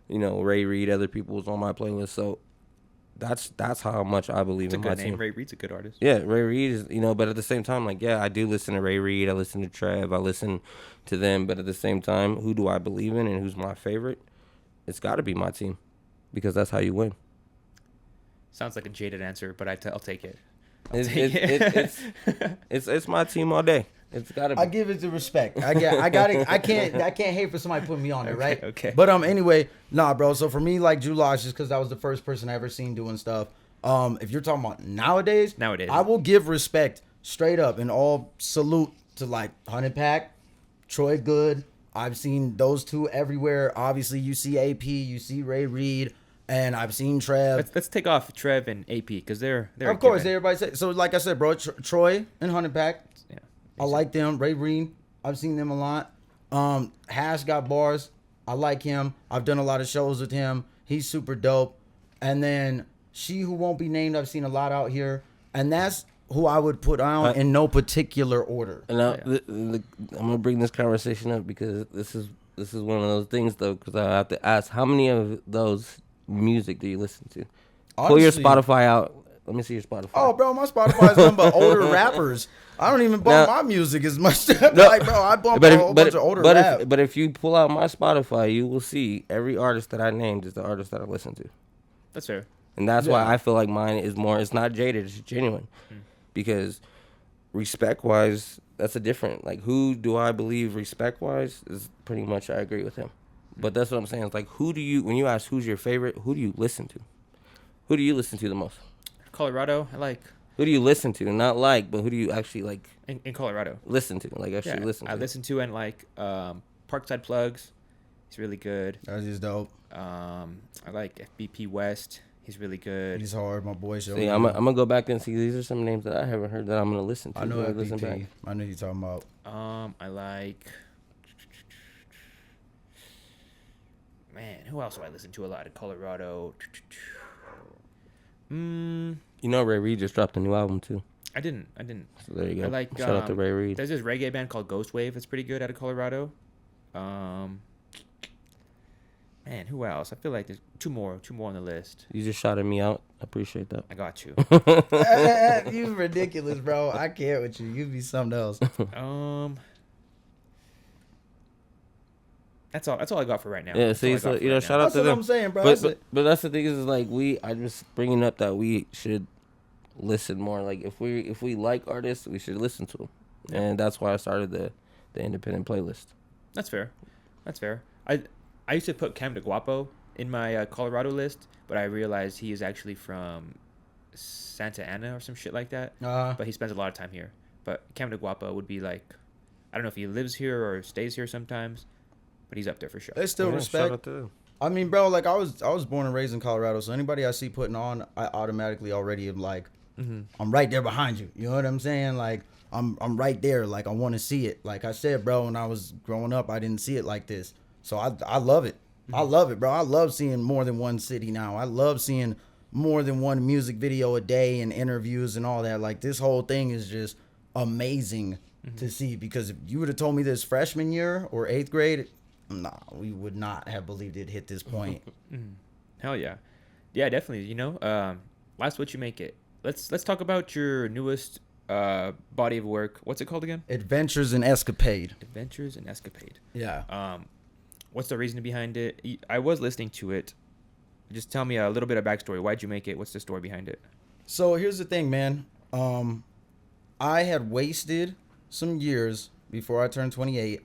Ray Reed, other people's on my playlist. So that's how much I believe It's a in my good name. team. Ray Reed's a good artist. Yeah, Ray Reed is, but at the same time, like, yeah, I do listen to Ray Reed. I listen to Trev. I listen to them. But at the same time, who do I believe in and who's my favorite? It's got to be my team, because that's how you win. Sounds like a jaded answer, but I'll take it. It's my team all day. It's got to be. I give it the respect. I got it. I can't hate for somebody putting me on there, right? Okay. But anyway, nah, bro. So for me, like Julosh, just because that was the first person I ever seen doing stuff. If you're talking about nowadays, I will give respect straight up and all salute to like 100 Pack, Troy Good. I've seen those two everywhere. Obviously, you see AP, you see Ray Reed, and I've seen Trev. Let's take off Trev and AP because they're of course everybody say so. Like I said, bro, Troy and 100 Pack. Yeah, I like them. Ray Reed, I've seen them a lot. Hash got bars. I like him. I've done a lot of shows with him. He's super dope. And then She Who Won't Be Named, I've seen a lot out here. And that's who I would put on in no particular order. And now, I'm gonna bring this conversation up because this is one of those things though. Because I have to ask, how many of those music do you listen to? Honestly, pull your Spotify out. Let me see your Spotify. Oh, bro, my Spotify is nothing but older rappers. I don't even bump my music as much. Like, bro, I bump a whole bunch of older rap. But if you pull out my Spotify, you will see every artist that I named is the artist that I listen to. That's fair. And that's why I feel like mine is more. It's not jaded. It's genuine. Because respect-wise, that's a different. Like, who do I believe respect-wise is pretty much I agree with him. But that's what I'm saying. It's like, when you ask who's your favorite, who do you listen to? Who do you listen to the most? Colorado, I like. Who do you listen to? Not like, but who do you actually like? In Colorado. Listen to. Like, actually listen to. I listen to and like Parkside Plugs. He's really good. That's just dope. I like FBP West. He's really good. He's hard, my boy. See, I'm gonna go back and see. These are some names that I haven't heard that I'm gonna listen to. I know FBP. Listen back. I know you're talking about. I like. Man, who else do I listen to a lot in Colorado? You know, Ray Reed just dropped a new album too. I didn't. So there you go. I like. Shout out to Ray Reed. There's this reggae band called Ghost Wave that's pretty good out of Colorado. Man, who else? I feel like there's two more on the list. You just shouted me out. I appreciate that. I got you. You ridiculous, bro. I can't with you. You be something else. That's all I got for right now. Yeah, see, so shout out to them. That's what I'm saying, bro. But that's the thing is like I'm just bringing up that we should listen more. Like if we like artists, we should listen to them, and that's why I started the independent playlist. That's fair. I used to put Cam de Guapo in my Colorado list, but I realized he is actually from Santa Ana or some shit like that. But he spends a lot of time here. But Cam de Guapo would be like, I don't know if he lives here or stays here sometimes, but he's up there for sure. They still respect. Shout out to them. I mean, bro, like I was born and raised in Colorado, so anybody I see putting on, I automatically already am like, I'm right there behind you. You know what I'm saying? Like I'm right there. Like I want to see it. Like I said, bro, when I was growing up, I didn't see it like this. So I love it. I love it, bro. I love seeing more than one city now. I love seeing more than one music video a day and interviews and all that. Like this whole thing is just amazing to see, because if you would have told me this freshman year or 8th grade, nah, we would not have believed it hit this point. Hell yeah. Yeah, definitely. You know, last what you make it. Let's talk about your newest body of work. What's it called again? Adventures in Escapade. Adventures in Escapade. Yeah. What's the reason behind it? I was listening to it. Just tell me a little bit of backstory. Why'd you make it? What's the story behind it? So here's the thing, man. I had wasted some years before I turned 28.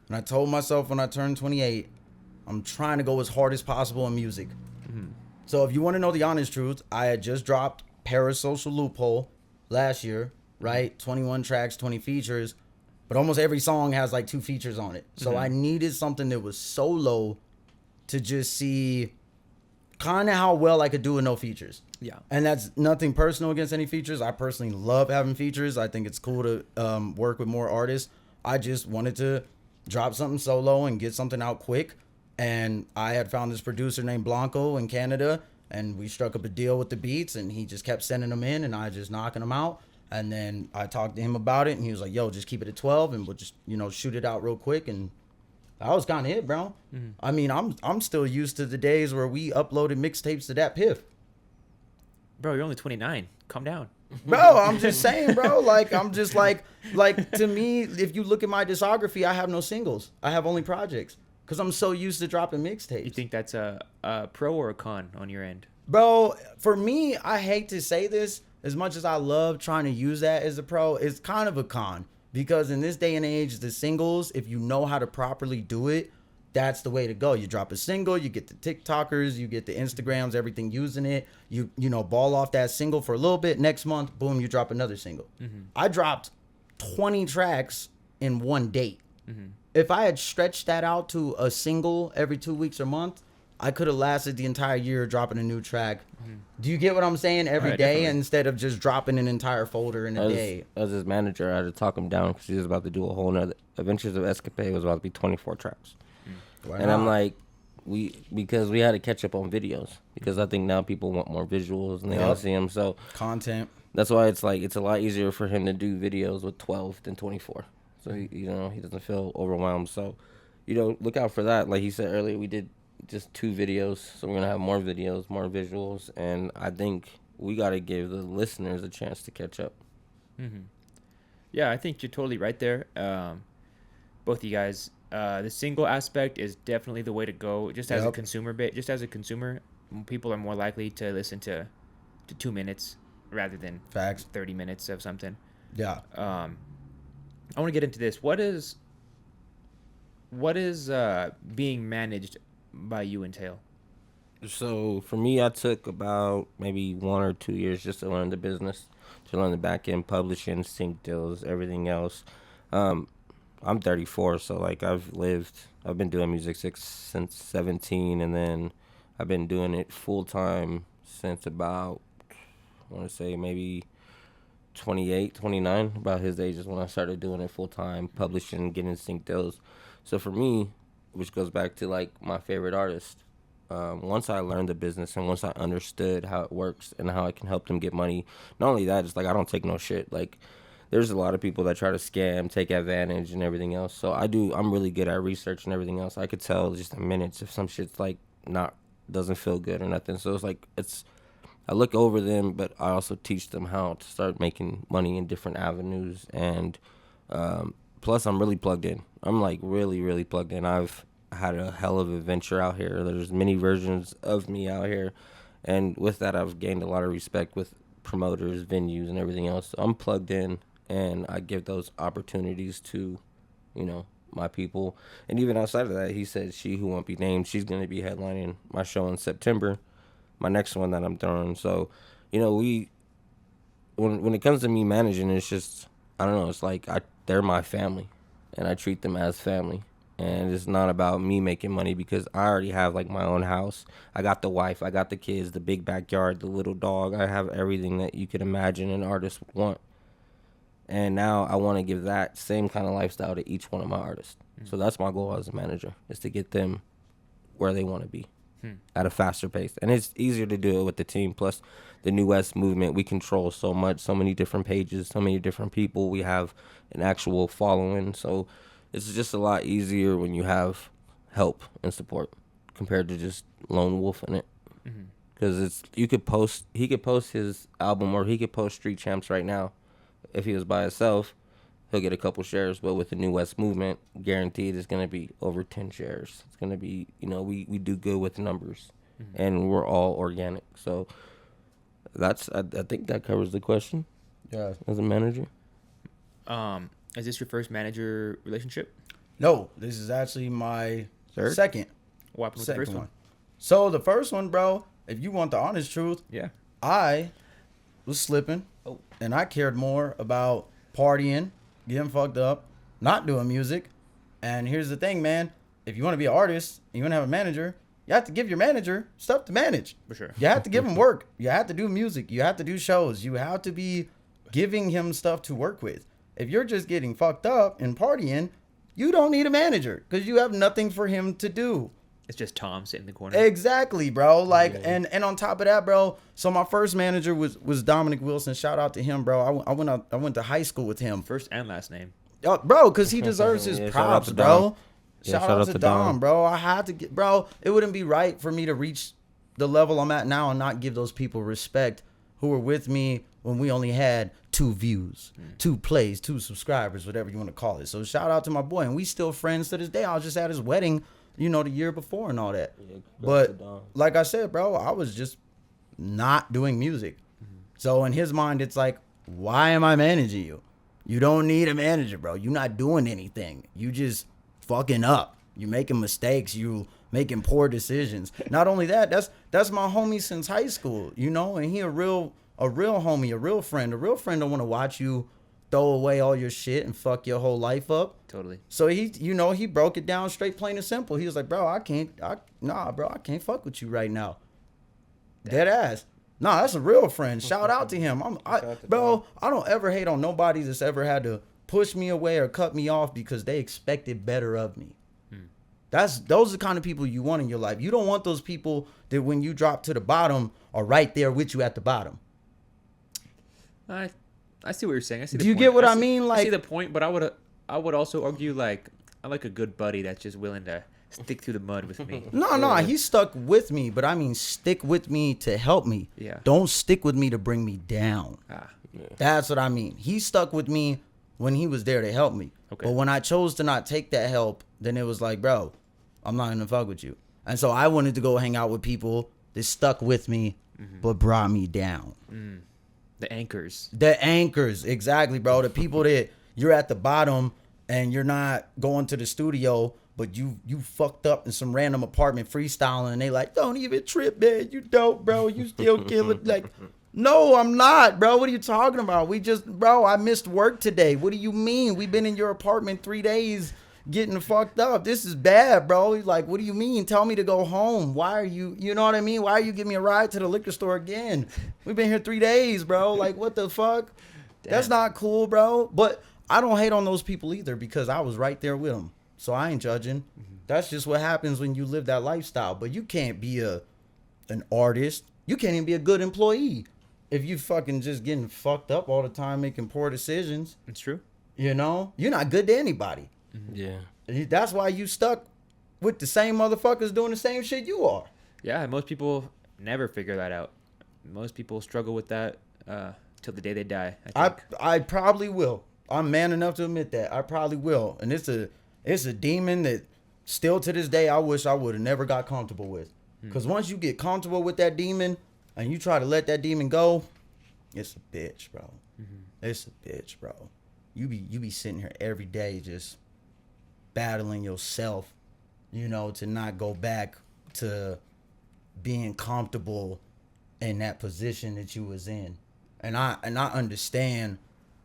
And I told myself when I turned 28, I'm trying to go as hard as possible in music. So if you want to know the honest truth, I had just dropped Parasocial Loophole last year, right? 21 tracks, 20 features. But almost every song has like 2 features on it. So I needed something that was solo to just see kind of how well I could do with no features. Yeah. And that's nothing personal against any features. I personally love having features. I think it's cool to work with more artists. I just wanted to drop something solo and get something out quick. And I had found this producer named Blanco in Canada, and we struck up a deal with the beats, and he just kept sending them in, and I just knocking them out. And then I talked to him about it, and he was like, yo, just keep it at 12, and we'll just, shoot it out real quick. And that was kind of it, bro. I mean, I'm still used to the days where we uploaded mixtapes to that Piff. Bro, you're only 29. Calm down. Bro, I'm just saying, bro. Like, I'm just like to me, if you look at my discography, I have no singles. I have only projects because I'm so used to dropping mixtapes. You think that's a pro or a con on your end? Bro, for me, I hate to say this, as much as I love trying to use that as a pro, it's kind of a con. Because in this day and age, the singles, if you know how to properly do it, that's the way to go. You drop a single, you get the TikTokers, you get the Instagrams, everything using it. You know, ball off that single for a little bit. Next month, boom, you drop another single. Mm-hmm. I dropped 20 tracks in one date. Mm-hmm. If I had stretched that out to a single every 2 weeks or month, I could have lasted the entire year dropping a new track. Mm-hmm. Do you get what I'm saying? Every day, definitely. Instead of just dropping an entire folder in a day. As his manager, I had to talk him down because he was about to do a whole nother. Adventures of Escapade was about to be 24 tracks. Why and not? I'm like, because we had to catch up on videos because I think now people want more visuals and they all see them. So content. That's why it's like it's a lot easier for him to do videos with 12 than 24. So he doesn't feel overwhelmed. So look out for that. Like he said earlier, we did just 2 videos, so we're gonna have more videos, more visuals, and I think we got to give the listeners a chance to catch up. Mm-hmm. Yeah, I think you're totally right there. Both of you guys. The single aspect is definitely the way to go. Just as a consumer, people are more likely to listen to 2 minutes rather than 30 minutes of something. Yeah. I want to get into this. What is being managed by you entail? So for me, I took about maybe 1 or 2 years just to learn the business, to learn the back end, publishing, sync deals, everything else. I'm 34, so like I've been doing music since 17, and then I've been doing it full time since about, I want to say maybe 28, 29. About his age is when I started doing it full time, publishing, getting sync deals. So for me, which goes back to like my favorite artist, once I learned the business and once I understood how it works and how I can help them get money, not only that, it's like I don't take no shit. Like there's a lot of people that try to scam, take advantage and everything else. So I'm really good at research and everything else. I could tell just in minutes if some shit's like doesn't feel good or nothing. So it's like I look over them, but I also teach them how to start making money in different avenues. And plus I'm really plugged in. I'm like really, really plugged in. I've had a hell of an adventure out here. There's many versions of me out here. And with that, I've gained a lot of respect with promoters, venues, and everything else. So I'm plugged in. And I give those opportunities to, my people. And even outside of that, he said she who won't be named, she's going to be headlining my show in September, my next one that I'm throwing. So, when it comes to me managing, it's just, I don't know, it's like they're my family, and I treat them as family. And it's not about me making money because I already have like my own house. I got the wife, I got the kids, the big backyard, the little dog. I have everything that you could imagine an artist would want. And now I want to give that same kind of lifestyle to each one of my artists. Mm. So that's my goal as a manager, is to get them where they want to be at a faster pace. And it's easier to do it with the team. Plus, the New West movement, we control so much, so many different pages, so many different people. We have an actual following. So it's just a lot easier when you have help and support compared to just lone wolfing it. Because he could post his album, or he could post Street Champs right now. If he was by himself, he'll get a couple shares. But with the New West movement, guaranteed it's going to be over 10 shares. It's going to be, we do good with numbers. And we're all organic. So I think that covers the question. Yeah. As a manager. Is this your first manager relationship? No, this is actually my second. What happened with the first one? So the first one, bro, if you want the honest truth, I was slipping. And I cared more about partying, getting fucked up, not doing music. And here's the thing, man. If you want to be an artist, and you want to have a manager, you have to give your manager stuff to manage. For sure. You have to give him work. You have to do music. You have to do shows. You have to be giving him stuff to work with. If you're just getting fucked up and partying, you don't need a manager because you have nothing for him to do. It's just Tom sitting in the corner. Exactly, bro. Like, and on top of that, bro. So my first manager was Dominic Wilson. Shout out to him, bro. I went to high school with him. First and last name. Bro, because he deserves his props, bro. Shout out to Dom, bro. I had to get, bro. It wouldn't be right for me to reach the level I'm at now and not give those people respect who were with me when we only had 2 views, 2 plays, 2 subscribers, whatever you want to call it. So shout out to my boy, and we still friends to this day. I was just at his wedding, you know, the year before and all that. Yeah, but like I said, bro, I was just not doing music. So in his mind, it's like, why am I managing you? You don't need a manager, bro. You're not doing anything. You just fucking up. You making mistakes. You making poor decisions. Not only that, that's my homie since high school, you know, and he a real homie, a real friend. A real friend don't want to watch you throw away all your shit and fuck your whole life up. Totally. So he broke it down straight, plain and simple. He was like, bro, I can't fuck with you right now. Dead ass. Nah, that's a real friend. Shout out to him. Bro, I don't ever hate on nobody that's ever had to push me away or cut me off because they expected better of me. Those are the kind of people you want in your life. You don't want those people that when you drop to the bottom are right there with you at the bottom. I see what you're saying. I see. Do you get what I mean? I Like, see the point, but I would also argue like I like a good buddy that's just willing to stick through the mud with me. no, he stuck with me, but I mean stick with me to help me. Yeah. Don't stick with me to bring me down. Ah, That's what I mean. He stuck with me when he was there to help me. Okay. But when I chose to not take that help, then it was like, bro, I'm not gonna fuck with you. And so I wanted to go hang out with people that stuck with me, but brought me down. the anchors. The anchors, exactly, bro. The people that you're at the bottom and you're not going to the studio, but you fucked up in some random apartment freestyling, and they like, don't even trip, man. You dope, bro. You still killing. Like, no, I'm not, bro. What are you talking about? Bro, I missed work today. What do you mean? We've been in your apartment 3 days getting fucked up. This is bad, bro. He's like, what do you mean? Tell me to go home. Why are you know what I mean? Why are you giving me a ride to the liquor store again? We've been here 3 days, bro. Like, what the fuck? Damn. That's not cool, bro. But I don't hate on those people either because I was right there with them. So I ain't judging. That's just what happens when you live that lifestyle. But you can't be an artist. You can't even be a good employee if you fucking just getting fucked up all the time, making poor decisions. It's true. You know? You're not good to anybody. Yeah. That's why you stuck with the same motherfuckers doing the same shit you are. Yeah, most people never figure that out. Most people struggle with that till the day they die. I probably will. I'm man enough to admit that. I probably will. And it's a demon that still to this day I wish I would have never got comfortable with. Because once you get comfortable with that demon and you try to let that demon go, it's a bitch, bro. It's a bitch, bro. You be sitting here every day just battling yourself, you know, to not go back to being comfortable in that position that you was in. And I understand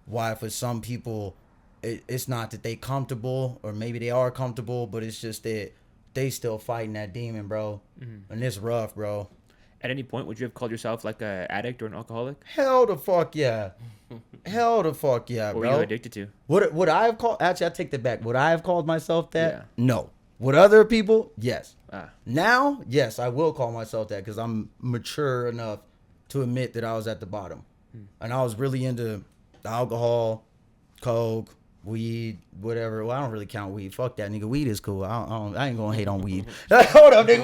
why for some people it's not that they comfortable, or maybe they are comfortable, but it's just that they still fighting that demon, bro. And it's rough, bro. At any point, would you have called yourself like an addict or an alcoholic? Hell the fuck yeah. Hell the fuck yeah, What bro. were you addicted to? Would I have called? Actually, I take that back. Would I have called myself that? Yeah. No. Would other people? Yes. Ah. Now, yes, I will call myself that because I'm mature enough to admit that I was at the bottom, and I was really into alcohol, coke, weed, whatever. Well, I don't really count weed. Fuck that, nigga. Weed is cool. I ain't gonna hate on weed. Hold up, nigga.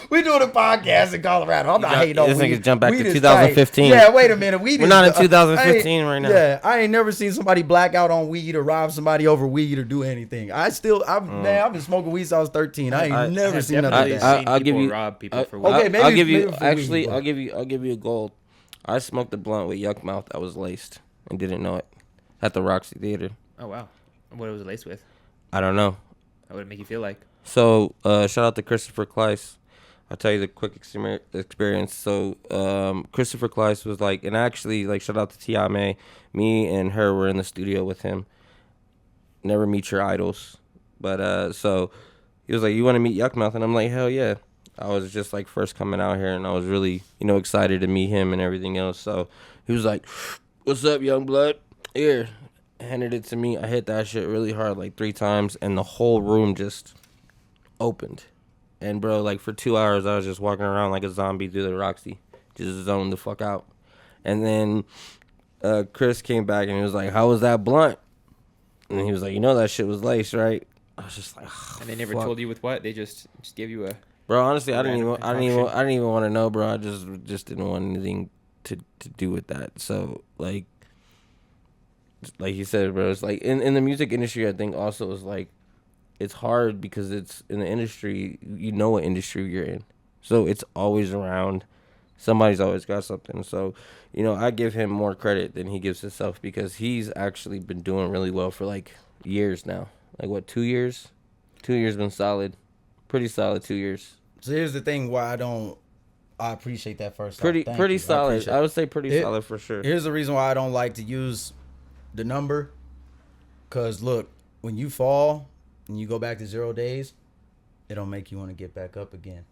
We doing a podcast in Colorado. I'm not hating on weed. This nigga jump back Weed to is 2015. tight. Yeah, wait a minute. Weed We're is not in 2015 right now. Yeah, I ain't never seen somebody black out on weed or rob somebody over weed or do anything. Man, I've been smoking weed since I was 13. I ain't never seen nothing like that. I'll give you rob people for weed. Okay, maybe I'll give you maybe for actually. weed, I'll give you a gold. I smoked a blunt with Yuck Mouth that was laced and didn't know it at the Roxy Theater. Oh wow, what was it laced with? I don't know. How would it make you feel like? So shout out to Christopher Kleiss. I'll tell you the quick experience. So Christopher Kleiss was like, and actually like shout out to Tiame. Me and her were in the studio with him. Never meet your idols, but so he was like, "You want to meet Yuck Mouth?" And I'm like, "Hell yeah!" I was just like first coming out here, and I was really excited to meet him and everything else. So he was like, "What's up, young blood?" Here, handed it to me. I hit that shit really hard like 3 times, and the whole room just opened. And bro, like for 2 hours, I was just walking around like a zombie through the Roxy, just zoned the fuck out. And then Chris came back and he was like, "How was that blunt?" And he was like, "That shit was laced, right?" I was just like, oh, And they never fuck. told you with what? They just gave you a. Bro, honestly, I didn't Random even want to know, bro. I just didn't want anything to do with that. So like you said, bro, it's like in the music industry, I think also is like it's hard because it's in the industry, you know what industry you're in, so it's always around. Somebody's always got something. So, you know, I give him more credit than he gives himself because he's actually been doing really well for like years now. Like what, 2 years? 2 years been solid, pretty solid 2 years. So here's the thing why I appreciate that first. Pretty solid. I would say pretty solid for sure. Here's the reason why I don't like to use the number. Cause look, when you fall and you go back to 0 days, it don't make you want to get back up again.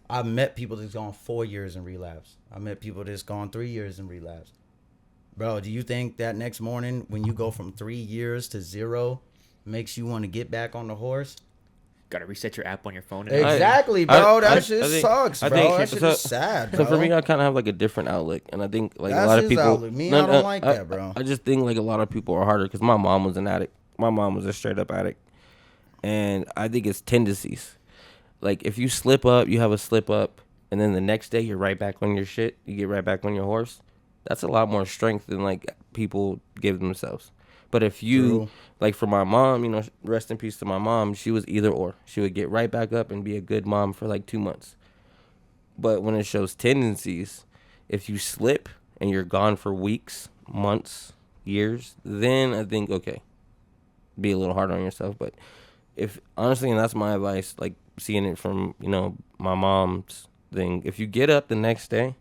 I've met people that's gone 4 years in relapse. I met people that's gone 3 years in relapse. Bro, do you think that next morning when you go from 3 years to 0 makes you want to get back on the horse? Gotta reset your app on your phone. Exactly, bro. That shit sucks, bro. That shit is sad, bro. So for me, I kind of have like a different outlook, and I think like that's a lot of people. Outlook. Me, I don't like that, bro. I just think like a lot of people are harder because my mom was an addict. My mom was a straight up addict, and I think it's tendencies. Like if you slip up, you have a slip up, and then the next day you're right back on your shit. You get right back on your horse. That's a lot more strength than like people give themselves. But if you, like for my mom, you know, rest in peace to my mom, she was either or. She would get right back up and be a good mom for like 2 months. But when it shows tendencies, if you slip and you're gone for weeks, months, years, then I think, okay, be a little harder on yourself. But if, honestly, and that's my advice, like seeing it from, you know, my mom's thing, if you get up the next day,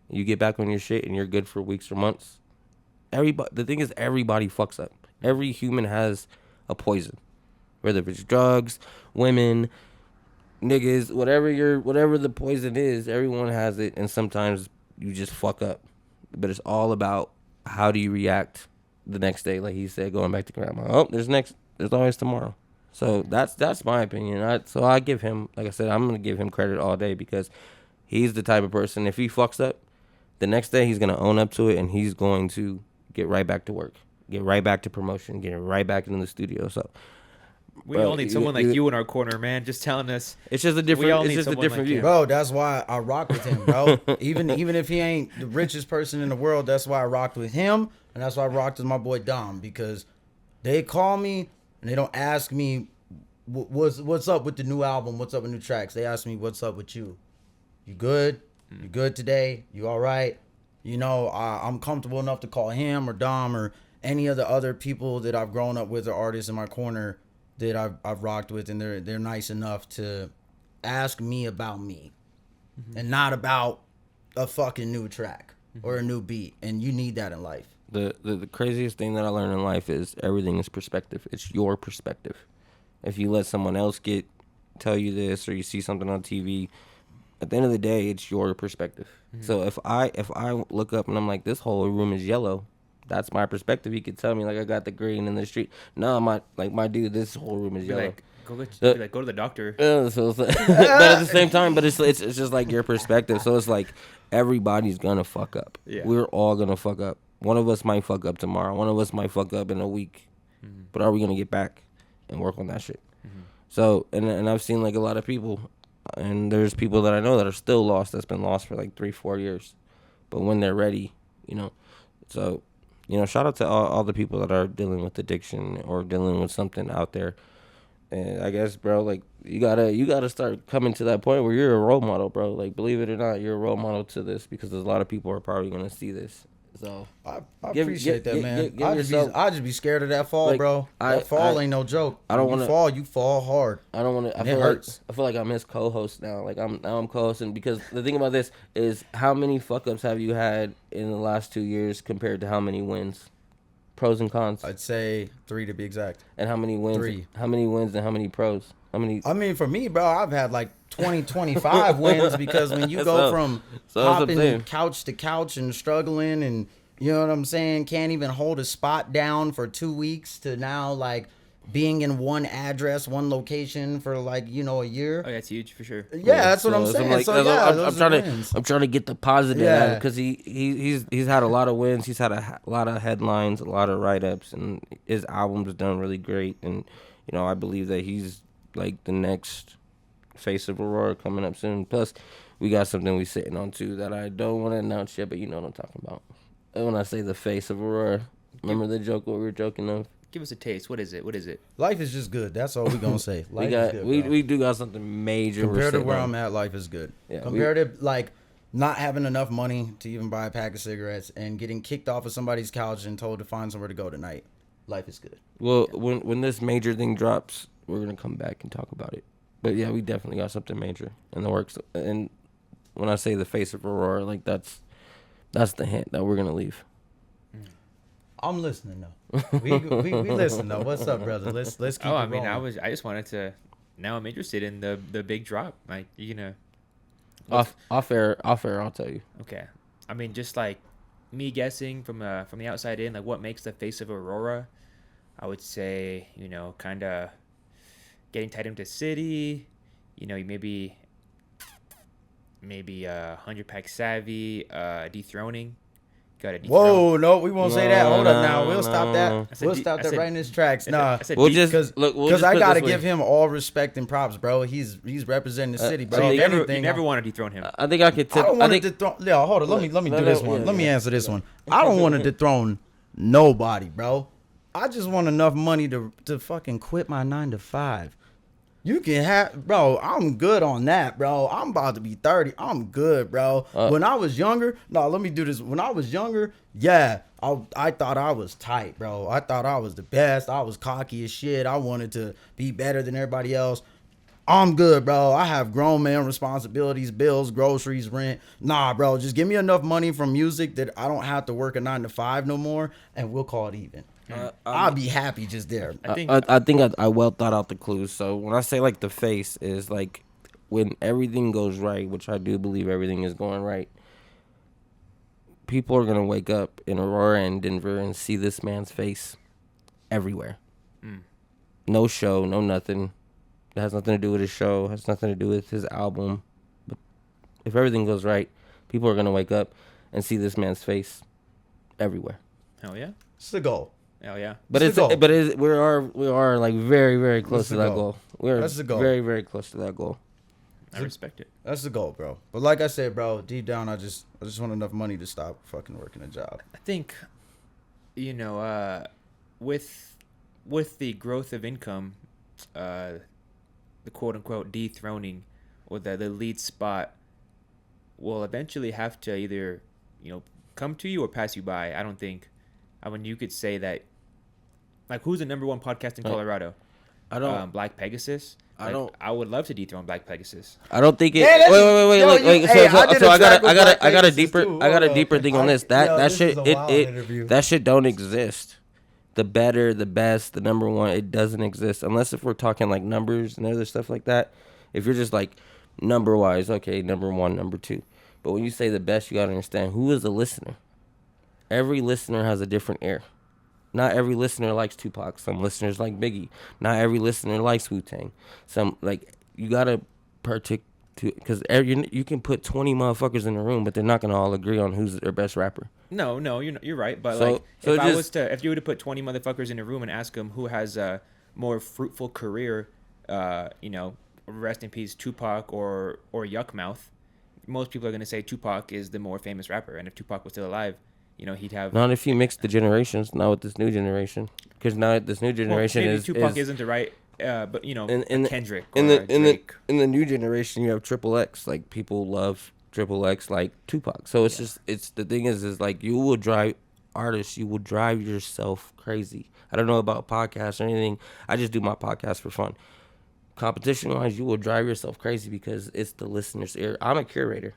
you get back on your shit and you're good for weeks or months, the thing is everybody fucks up. Every human has a poison, whether it's drugs, women, niggas, whatever the poison is, everyone has it, and sometimes you just fuck up. But it's all about how do you react the next day, like he said, going back to grandma. Oh, there's always tomorrow. So that's my opinion. So I give him, like I said, I'm gonna give him credit all day because he's the type of person, if he fucks up, the next day he's gonna own up to it and he's going to get right back to work. Get right back to promotion, get right back into the studio. So we all need someone like you in our corner, man. Just telling us it's just a different. It's just a different view, bro. That's why I rock with him, bro. even if he ain't the richest person in the world, that's why I rocked with him, and that's why I rocked with my boy Dom, because they call me and they don't ask me what's up with the new album, what's up with new tracks. They ask me what's up with you. You good? You good today? You all right? You know, I'm comfortable enough to call him or Dom or any of the other people that I've grown up with or artists in my corner that I've rocked with, and they're nice enough to ask me about me and not about a fucking new track or a new beat. And you need that in life. The craziest thing that I learned in life is everything is perspective. It's your perspective. If you let someone else tell you this, or you see something on TV, at the end of the day, it's your perspective. So if I look up and I'm like, this whole room is yellow, that's my perspective. He could tell me like I got the green in the street. No, my dude, this whole room is yellow. Go to the doctor. So it's like, but at the same time, but it's just like your perspective. So it's like everybody's gonna fuck up. Yeah. We're all gonna fuck up. One of us might fuck up tomorrow. One of us might fuck up in a week. But are we gonna get back and work on that shit? So and I've seen like a lot of people, and there's people that I know that are still lost. That's been lost for like 3-4 years, but when they're ready, you know. So, you know, shout out to all the people that are dealing with addiction or dealing with something out there. And I guess, bro, like you gotta start coming to that point where you're a role model, bro. Like, believe it or not, you're a role model to this, because there's a lot of people are probably gonna see this. So I appreciate that, man. I just be scared of that fall, like, bro. That fall ain't no joke. I don't want to you fall hard. I don't want to. It hurts. I feel like I miss co-host now. Like I'm co-hosting, because the thing about this is, how many fuck ups have you had in the last 2 years compared to how many wins? Pros and cons. I'd say 3 to be exact. And how many wins? 3. How many wins and how many pros? How many? I mean, for me, bro, I've had like 25 wins, because when you go from hopping couch to couch and struggling, and you know what I'm saying, can't even hold a spot down for 2 weeks, to now like being in one address, one location for like, you know, a year. Oh, that's huge for sure. Yeah, that's what I'm saying. Like, I'm trying to get the positive out of it, because he's had a lot of wins. He's had a lot of headlines, a lot of write-ups, and his album's done really great. And you know, I believe that he's like the next face of Aurora coming up soon. Plus, we got something we sitting on too that I don't want to announce yet, but you know what I'm talking about. And when I say the face of Aurora, remember the joke what we were joking of? Give us a taste. What is it? What is it? Life is just good. That's all we gonna say. Life We is got good, we bro. we do got something major. Compared to we're where sitting I'm on. at, life is good. Yeah, Compared to like not having enough money to even buy a pack of cigarettes and getting kicked off of somebody's couch and told to find somewhere to go tonight. Life is good. Well, when this major thing drops, we're gonna come back and talk about it. But yeah, we definitely got something major in the works. And when I say the face of Aurora, like that's the hint that we're gonna leave. I'm listening though. We listen though. What's up, brother? Let's keep. Oh, it I mean, rolling. I just wanted to. Now I'm interested in the big drop. Like, you know. Off air, I'll tell you. Okay. I mean, just like me guessing from the outside in, like what makes the face of Aurora, I would say, you know, kind of getting tied into city, you know, maybe 100 pack savvy, dethroning. Got to dethrone. Whoa, no, we won't say that. Hold up now. No, We'll stop that. no. I said We'll de- stop I that said- right in his tracks. I said- Nah, I said We'll de- just because look. We'll just I put it gotta this way. give him all respect and props, bro. He's representing the city, bro. So If you never, anything, you never want to dethrone him. I think I could I tip. don't I want to think dethrone. Yeah, hold on. Let me do no, this no, one. yeah, Let me yeah. answer this one. I don't want to dethrone nobody, bro. I just want enough money to fucking quit my 9 to 5. You can have, bro. I'm good on that, bro. I'm about to be 30. I'm good, bro. When I was younger, no, let me do this. When I was younger, yeah, I thought I was tight, bro. I thought I was the best. I was cocky as shit. I wanted to be better than everybody else. I'm good, bro. I have grown man responsibilities, bills, groceries, rent. Nah, bro. Just give me enough money from music that I don't have to work a 9 to 5 no more, and we'll call it even. I'll be happy just there. I think I think I well thought out the clues. So when I say like the face is like when everything goes right, which I do believe everything is going right. People are gonna wake up in Aurora and Denver and see this man's face everywhere. No show, no nothing. It has nothing to do with his show. Has nothing to do with his album. But if everything goes right, people are gonna wake up and see this man's face everywhere. hell yeah. It's the goal. Hell yeah. But It's the goal. we are like very very close That's to the that goal. goal. We're That's the goal. very very close to that goal. I respect it. That's the goal, bro. But like I said, bro, deep down, I just want enough money to stop fucking working a job. I think, you know, with the growth of income, the quote unquote dethroning or the lead spot will eventually have to either, you know, come to you or pass you by. I don't think. I mean, you could say that. Like, who's the number one podcast in Colorado? I don't. Black Pegasus. I Like, don't- I would love to dethrone Black Pegasus. I don't think it. Yeah, that's- wait. yo, Like, you- wait, hey, I did so a I track with Black got a Pegasus deeper too. I got a Hold deeper up. thing on this. Yo, That this shit is a wild interview. that shit don't exist. The better, the best, the number one, it doesn't exist unless if we're talking like numbers and other stuff like that. If you're just like number wise, okay, number one, number two. But when you say the best, you gotta understand who is the listener. Every listener has a different ear. Not every listener likes Tupac. Some listeners like Biggie. Not every listener likes Wu-Tang. Some like you gotta because you can put 20 motherfuckers in a room, but they're not gonna all agree on who's their best rapper. No, you're right. But So- like, so if you were to put 20 motherfuckers in a room and ask them who has a more fruitful career, you know, rest in peace, Tupac or Yuckmouth, most people are gonna say Tupac is the more famous rapper. And if Tupac was still alive, you know, he'd have. Not if you mix the generations. Not with this new generation, because now this new generation maybe is Tupac is, isn't the right, but you know, in Kendrick in or the Drake. in the new generation you have Triple X. Like people love Triple X like Tupac. So it's just it's the thing is like you will drive artists. You will drive yourself crazy. I don't know about podcasts or anything. I just do my podcast for fun. Competition wise, you will drive yourself crazy because it's the listener's ear. I'm a curator.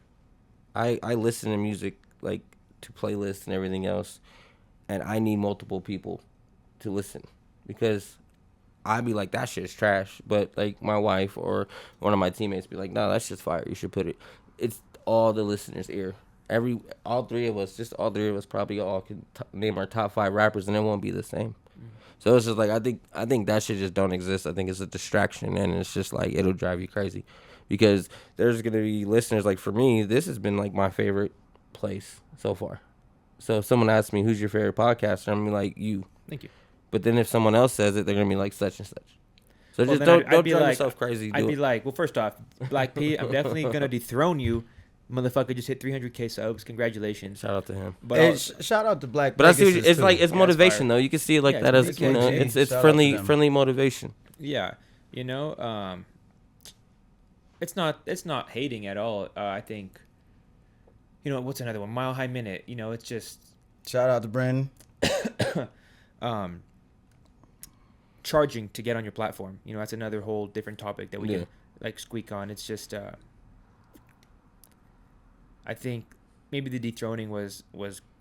I listen to music like to playlists and everything else, and I need multiple people to listen because I'd be like that shit is trash, but like my wife or one of my teammates be like, no, that's just fire. You should put it. It's all the listener's ear. All three of us probably all can name our top 5 rappers, and it won't be the same. So it's just like I think that shit just don't exist. I think it's a distraction, and it's just like it'll drive you crazy because there's gonna be listeners like for me. This has been like my favorite place so far. So if someone asks me who's your favorite podcaster, I'm gonna be like you. Thank you. But then if someone else says it, they're gonna be like such and such. So Well, just then don't be drive like, yourself crazy. I'd Do be it. like, well, first off, Black Pete, I'm definitely gonna dethrone you, motherfucker. Just hit 300K subs. Congratulations. Shout out to him. But Hey, I'll- shout out to Black But I see Pegasus, it's too. like it's Yeah, that's motivation fire. though. You can see it like Yeah, that it's as you know motivation. it's Shout out to friendly them. friendly motivation. yeah, you know, it's not hating at all. I think, you know, what's another one? Mile High Minute. You know, it's just Shout out to Brandon. charging to get on your platform. You know, that's another whole different topic that we Yeah. can like squeak on. It's just I think maybe the dethroning was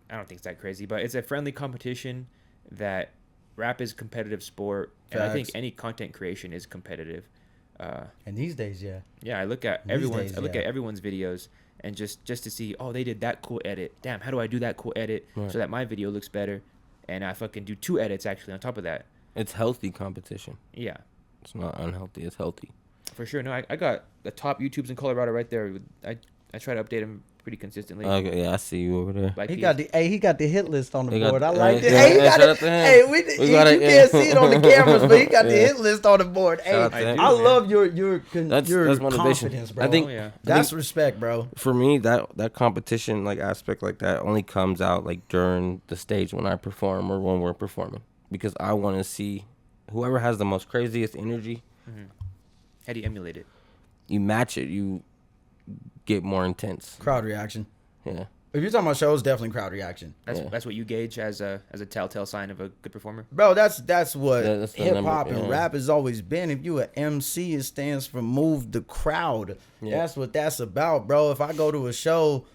I don't think it's that crazy, but it's a friendly competition that rap is a competitive sport, and I think Facts. any content creation is competitive. And these days, yeah. Yeah, I look at These everyone's days, I look yeah. at everyone's videos and just to see, oh, they did that cool edit. Damn, how do I do that cool edit Right. so that my video looks better? And I fucking do 2 edits actually on top of that. It's healthy competition. Yeah, It's not unhealthy. It's healthy. for sure. No, I got the top YouTubes in Colorado right there. I try to update them pretty consistently. Okay, yeah, I see you over there. Like He got the hit list on the He got board. the- I like it. yeah, Hey, he yeah, got shout it. out to him. Hey, We got you it, can't yeah. see it on the cameras, but he got the Yeah. hit list on the board. Hey, Shout out to I him. do, I man. love your That's motivation. confidence, bro. I think Oh, yeah. that's respect, bro. for me that competition like aspect like that only comes out like during the stage when I perform or when we're performing, because I want to see whoever has the most craziest energy. How do you emulate it? You match it, you get more intense. Crowd reaction. Yeah. If you're talking about shows, definitely crowd reaction. That's Yeah. that's what you gauge as a telltale sign of a good performer. Bro, that's what Yeah, that's the hip hop number, and yeah. rap has always been. If you a MC, it stands for move the crowd. Yeah. That's what that's about, bro. If I go to a show,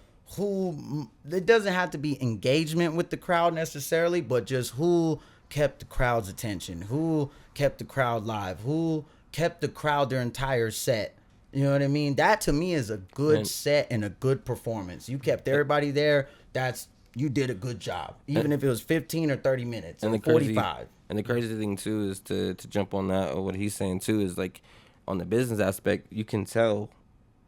it doesn't have to be engagement with the crowd necessarily, but just who kept the crowd's attention, who kept the crowd live, who kept the crowd their entire set. You know what I mean? That to me is a good And- set and a good performance. You kept everybody there. You did a good job, even if it was 15 or 30 minutes And or the crazy, 45. and the crazy thing too is to jump on that or what he's saying too is like on the business aspect, you can tell.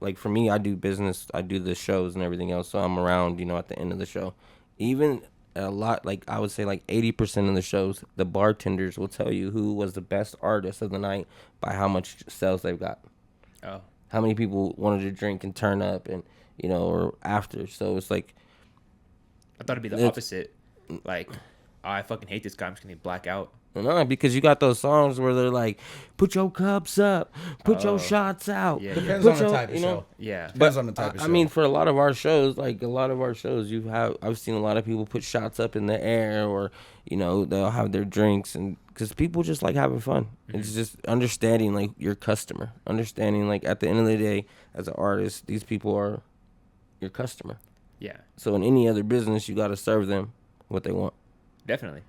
Like for me, I do business, I do the shows and everything else, so I'm around, you know, at the end of the show. Even a lot, like I would say, like 80% of the shows, the bartenders will tell you who was the best artist of the night by how much sales they've got, Oh, how many people wanted to drink and turn up, and you know, or after. So it's like I thought it'd be the It's- opposite. Like, oh, I fucking hate this guy. I'm just gonna black out. no, because you got those songs where they're like, put your cups up, put Oh. your shots out. Yeah, Depends Put on the your- type of you know, show. Yeah. Depends on the type of show. I mean, for a lot of our shows, I've seen a lot of people put shots up in the air, or you know, they'll have their drinks, and because people just like having fun. It's just understanding like your customer, understanding like at the end of the day, as an artist, these people are your customer. Yeah, So in any other business, you got to serve them what they want. definitely.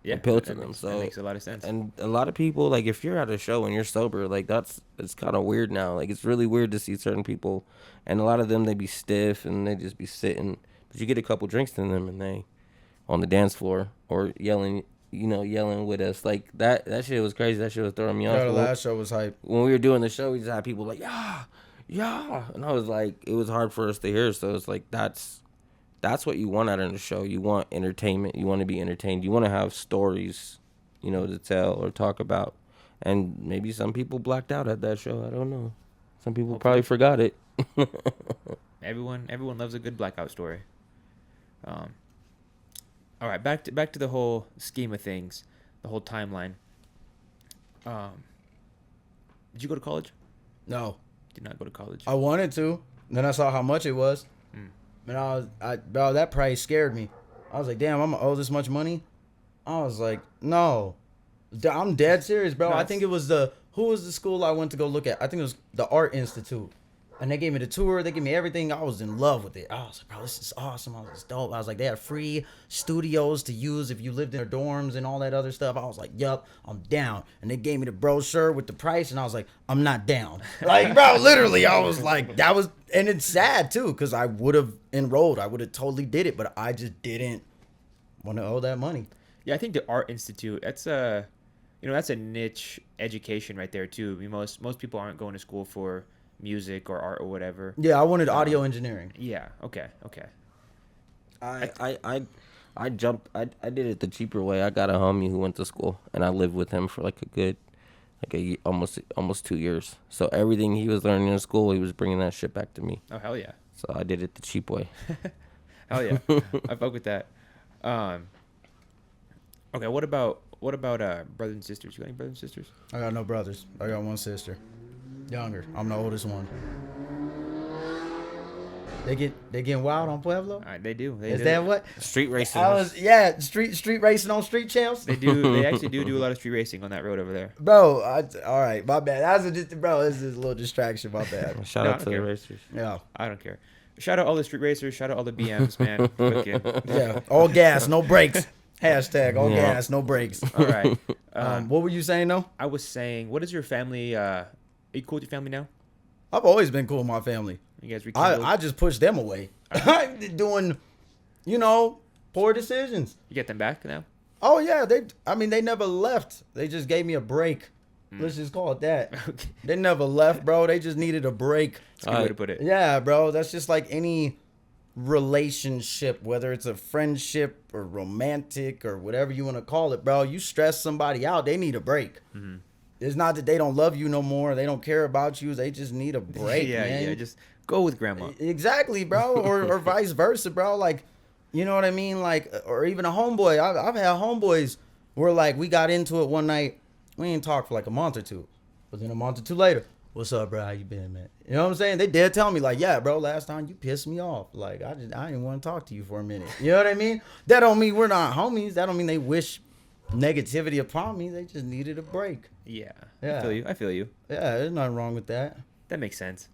Yeah, Appeal to that them, makes- so- that makes a lot of sense. And a lot of people, like, if you're at a show and you're sober, like, it's kind of weird now. Like, it's really weird to see certain people, and a lot of them, they be stiff and they just be sitting. But you get a couple drinks in them and they on the dance floor or yelling with us. Like, that shit was crazy. That shit was throwing me off. the last show was hype. When we were doing the show, we just had people like, yeah. And I was like, it was hard for us to hear. So it's like, that's what you want out of the show. You want entertainment. You want to be entertained. You want to have stories, you know, to tell or talk about. And maybe some people blacked out at that show. I don't know. Some people probably forgot it. Everyone loves a good blackout story. All right, back to the whole scheme of things, the whole timeline. Did you go to college? No, Did not go to college. I wanted to. Then I saw how much it was. And bro, that price scared me. I was like, damn, I'm gonna owe this much money. I was like, no, I'm dead serious, bro. No, I it's- think it was who was the school I went to go look at? I think it was the Art Institute. And they gave me the tour. They gave me everything. I was in love with it. I was like, bro, this is awesome. I was dope. I was like, they had free studios to use if you lived in their dorms and all that other stuff. I was like, yup, I'm down. And they gave me the brochure with the price. And I was like, I'm not down. Like, bro, literally, I was like, and it's sad too, because I would have enrolled. I would have totally did it. But I just didn't want to owe that money. Yeah, I think the Art Institute, that's a niche education right there too. I mean, most people aren't going to school for music or art or whatever. Yeah, I wanted audio engineering. Yeah. Okay. I jumped. I did it the cheaper way. I got a homie who went to school, and I lived with him for like a good like almost 2 years. So everything he was learning in school, he was bringing that shit back to me. Oh hell yeah. So I did it the cheap way. Hell yeah. I fuck with that. Okay, what about brothers and sisters? You got any brothers and sisters? I got no brothers. I got one sister. Younger. I'm the oldest one. They getting wild on Pueblo? All right, they do. Is that what? Street racing. Street racing on street champs. They do. They actually do a lot of street racing on that road over there. Bro, all right, my bad. This is a little distraction, my bad. Shout No, out to the okay. racers. Yeah. I don't care. Shout out all the street racers. Shout out all the BMs, man. Fucking- Yeah. All gas, no brakes. Hashtag all Yeah. gas, no brakes. all right. What were you saying though? I was saying, what is your family? Are you cool with your family now? I've always been cool with my family. You guys rekindled? I just push them away. I'm doing, poor decisions. You get them back now? Oh yeah, they never left. They just gave me a break. Let's just call it that. Okay. They never left, bro. They just needed a break. That's a good way to put it. Yeah, bro. That's just like any relationship, whether it's a friendship or romantic or whatever you want to call it, bro. You stress somebody out, they need a break. Mm-hmm. It's not that they don't love you no more. They don't care about you. They just need a break, man. Yeah. Just go with grandma. Exactly, bro. or vice versa, bro. Like, you know what I mean? Like, or even a homeboy. I've had homeboys where, like, we got into it one night. We ain't talked for like a month or two. But then a month or two later, what's up, bro? How you been, man? You know what I'm saying? They did tell me, like, yeah, bro, last time you pissed me off. Like, I didn't want to talk to you for a minute. You know what I mean? That don't mean we're not homies. That don't mean they wish negativity upon me. They just needed a break. Yeah. Yeah. I feel you. Yeah, there's nothing wrong with that. That makes sense.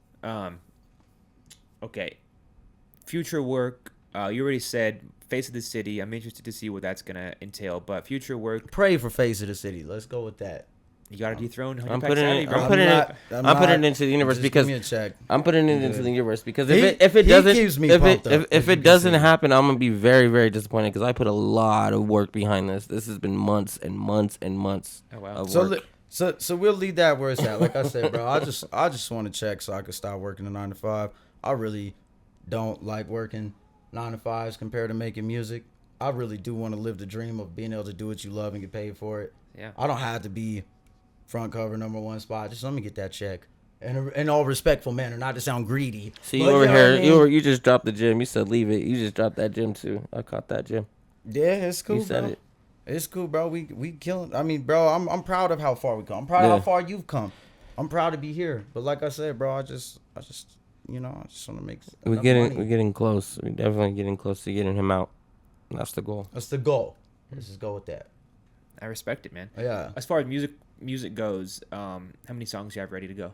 Okay. Future work. You already said face of the city. I'm interested to see what that's gonna entail. But future work, Pray for face of the city. Let's go with that. you gotta dethrone. Honey I'm Pack putting Savvy, it. bro. I'm putting not- it. I'm I'm putting not- it into the universe Just because give me a check. I'm putting it Yeah. into the universe because He- if it he doesn't keeps me if pumped it up, if, as if you it can doesn't see. happen, I'm gonna be very very disappointed because I put a lot of work behind this. This has been months and months and months Oh, wow. of So, work. so we'll leave that where it's at. Like I said, bro, I just want to check so I can stop working a 9 to 5. I really don't like working 9 to 5s compared to making music. I really do want to live the dream of being able to do what you love and get paid for it. Yeah. I don't have to be front cover #1 spot. Just let me get that check in all respectful manner, not to sound greedy. See But you over know what here. I mean? You just dropped the gym. You said leave it. You just dropped that gym too. I caught that gym. Yeah, it's cool. You said bro. it. It's cool, bro. We killing. I mean, bro, I'm proud of how far we come. I'm proud of Yeah. how far you've come. I'm proud to be here. But like I said, bro, I just I just want to make. We're enough getting money. we're getting close. We're definitely getting close to getting him out. That's the goal. That's the goal. Let's just go with that. I respect it, man. Yeah. As far as music goes, how many songs do you have ready to go?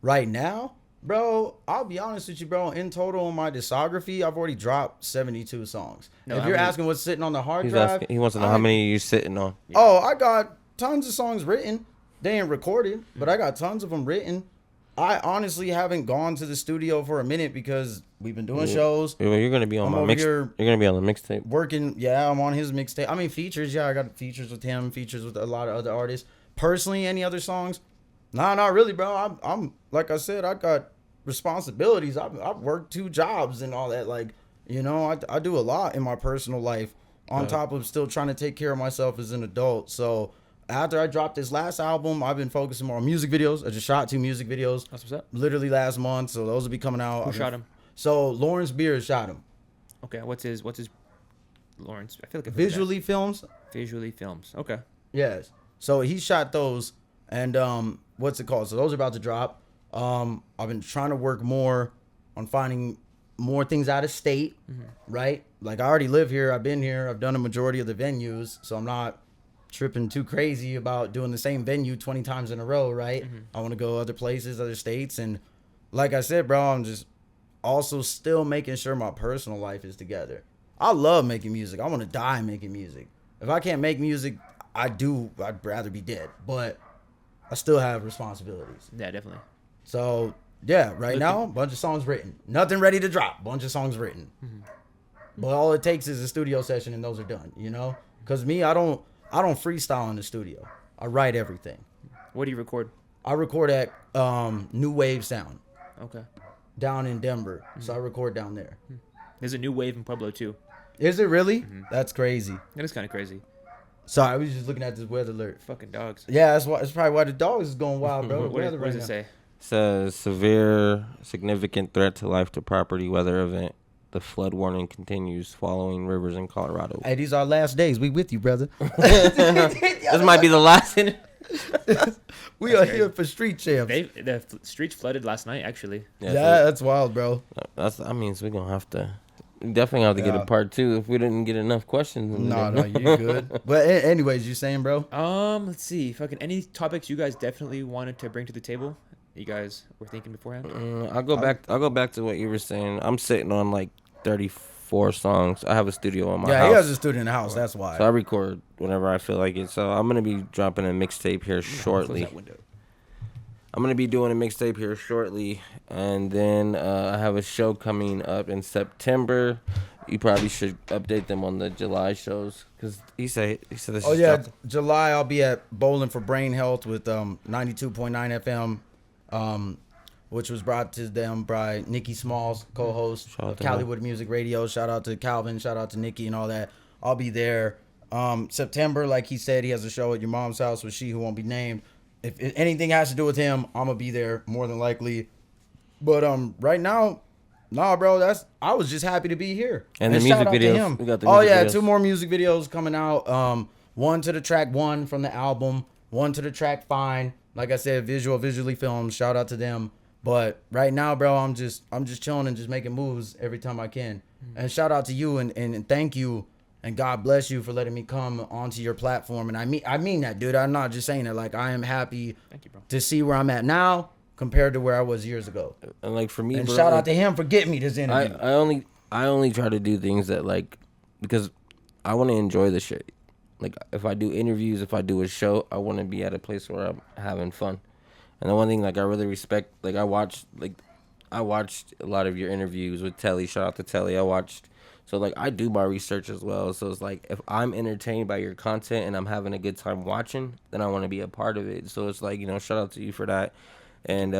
Right now, bro, I'll be honest with you, bro. In total, on my discography, I've already dropped 72 songs. No, if how you're many- asking what's sitting on the hard He's drive, asking. He wants to know how many you're sitting on. Oh, I got tons of songs written. They ain't recorded, but I got tons of them written. I honestly haven't gone to the studio for a minute because we've been doing shows, You're gonna be on I'm my over mix. here- You're gonna be on the mixtape. working. Yeah, I'm on his mixtape. I mean, features. Yeah, I got features with him, features with a lot of other artists. Personally, any other songs? Nah, not really, bro. I'm like I said, I got responsibilities. I've worked 2 jobs and all that. Like, I do a lot in my personal life on top of still trying to take care of myself as an adult. So after I dropped this last album, I've been focusing more on music videos. I just shot 2 music videos That's what's up. literally last month, so those will be coming out. Who shot him? So Lawrence Beers shot him. Okay, what's his Lawrence? I feel like I've heard that. Visually films. Visually films. Okay. Yes. So he shot those, and what's it called? So those are about to drop. I've been trying to work more on finding more things out of state, right? Like I already live here. I've been here. I've done a majority of the venues, so I'm not tripping too crazy about doing the same venue 20 times in a row, right? I want to go other places, other states, and like I said, bro, I'm just also still making sure my personal life is together. I love making music. I want to die making music. If I can't make music, I'd rather be dead, but I still have responsibilities. Yeah, definitely. So yeah, right now, bunch of songs written. Nothing ready to drop. Bunch of songs written. But all it takes is a studio session and those are done, Cause me, I don't freestyle in the studio. I write everything. What do you record? I record at New Wave Sound Okay. down in Denver. So I record down there. There's a new wave in Pueblo too. Is it really? That's crazy. That is kind of crazy. Sorry, I was just looking at this weather alert. Fucking dogs. Yeah, that's probably why the dogs is going wild, bro. What does it say? Says severe, significant threat to life to property weather event. The flood warning continues following rivers in Colorado. Hey, these are our last days. We with you, brother. This might be the last. We are here for street champs. The streets flooded last night, actually. Yeah, that's wild, bro. That means we're gonna have to. Definitely have to get a part 2 if we didn't get enough questions. No, you good. But anyways, you saying, bro? Let's see. Fucking any topics you guys definitely wanted to bring to the table? You guys were thinking beforehand? I'll go back to what you were saying. I'm sitting on like 34 songs. I have a studio in my house. Yeah, he has a studio in the house. That's why. So I record whenever I feel like it. So I'm gonna be dropping a mixtape here shortly. I'm gonna be doing a mixtape here shortly, and then I have a show coming up in September. You probably should update them on the July shows because he said this. Oh yeah, July I'll be at Bowling for Brain Health with 92.9 FM, which was brought to them by Nikki Smalls, co-host of Caliwood Music Radio. Shout out to Calvin, shout out to Nikki and all that. I'll be there. September, like he said, he has a show at your mom's house with She Who Won't Be Named. If anything has to do with him, I'm gonna be there more than likely. But right now, nah, bro, I was just happy to be here. And the music videos. We got the videos. 2 more music videos coming out. One to the track 1 from the album, one to the track Fine. Like I said, visually filmed. Shout out to them. But right now, bro, I'm just chilling and just making moves every time I can. And shout out to you and thank you. And God bless you for letting me come onto your platform. And I mean that, dude. I'm not just saying it. Like, I am happy to see where I'm at now compared to where I was years ago. And like for me, and bro, shout out to him for getting me this interview. I only try to do things that like because I want to enjoy the shit. Like if I do interviews, if I do a show, I want to be at a place where I'm having fun. And the one thing like I really respect, like I watched a lot of your interviews with Telly. Shout out to Telly. So, like, I do my research as well. So, it's like, if I'm entertained by your content and I'm having a good time watching, then I want to be a part of it. So, it's like, shout out to you for that. And,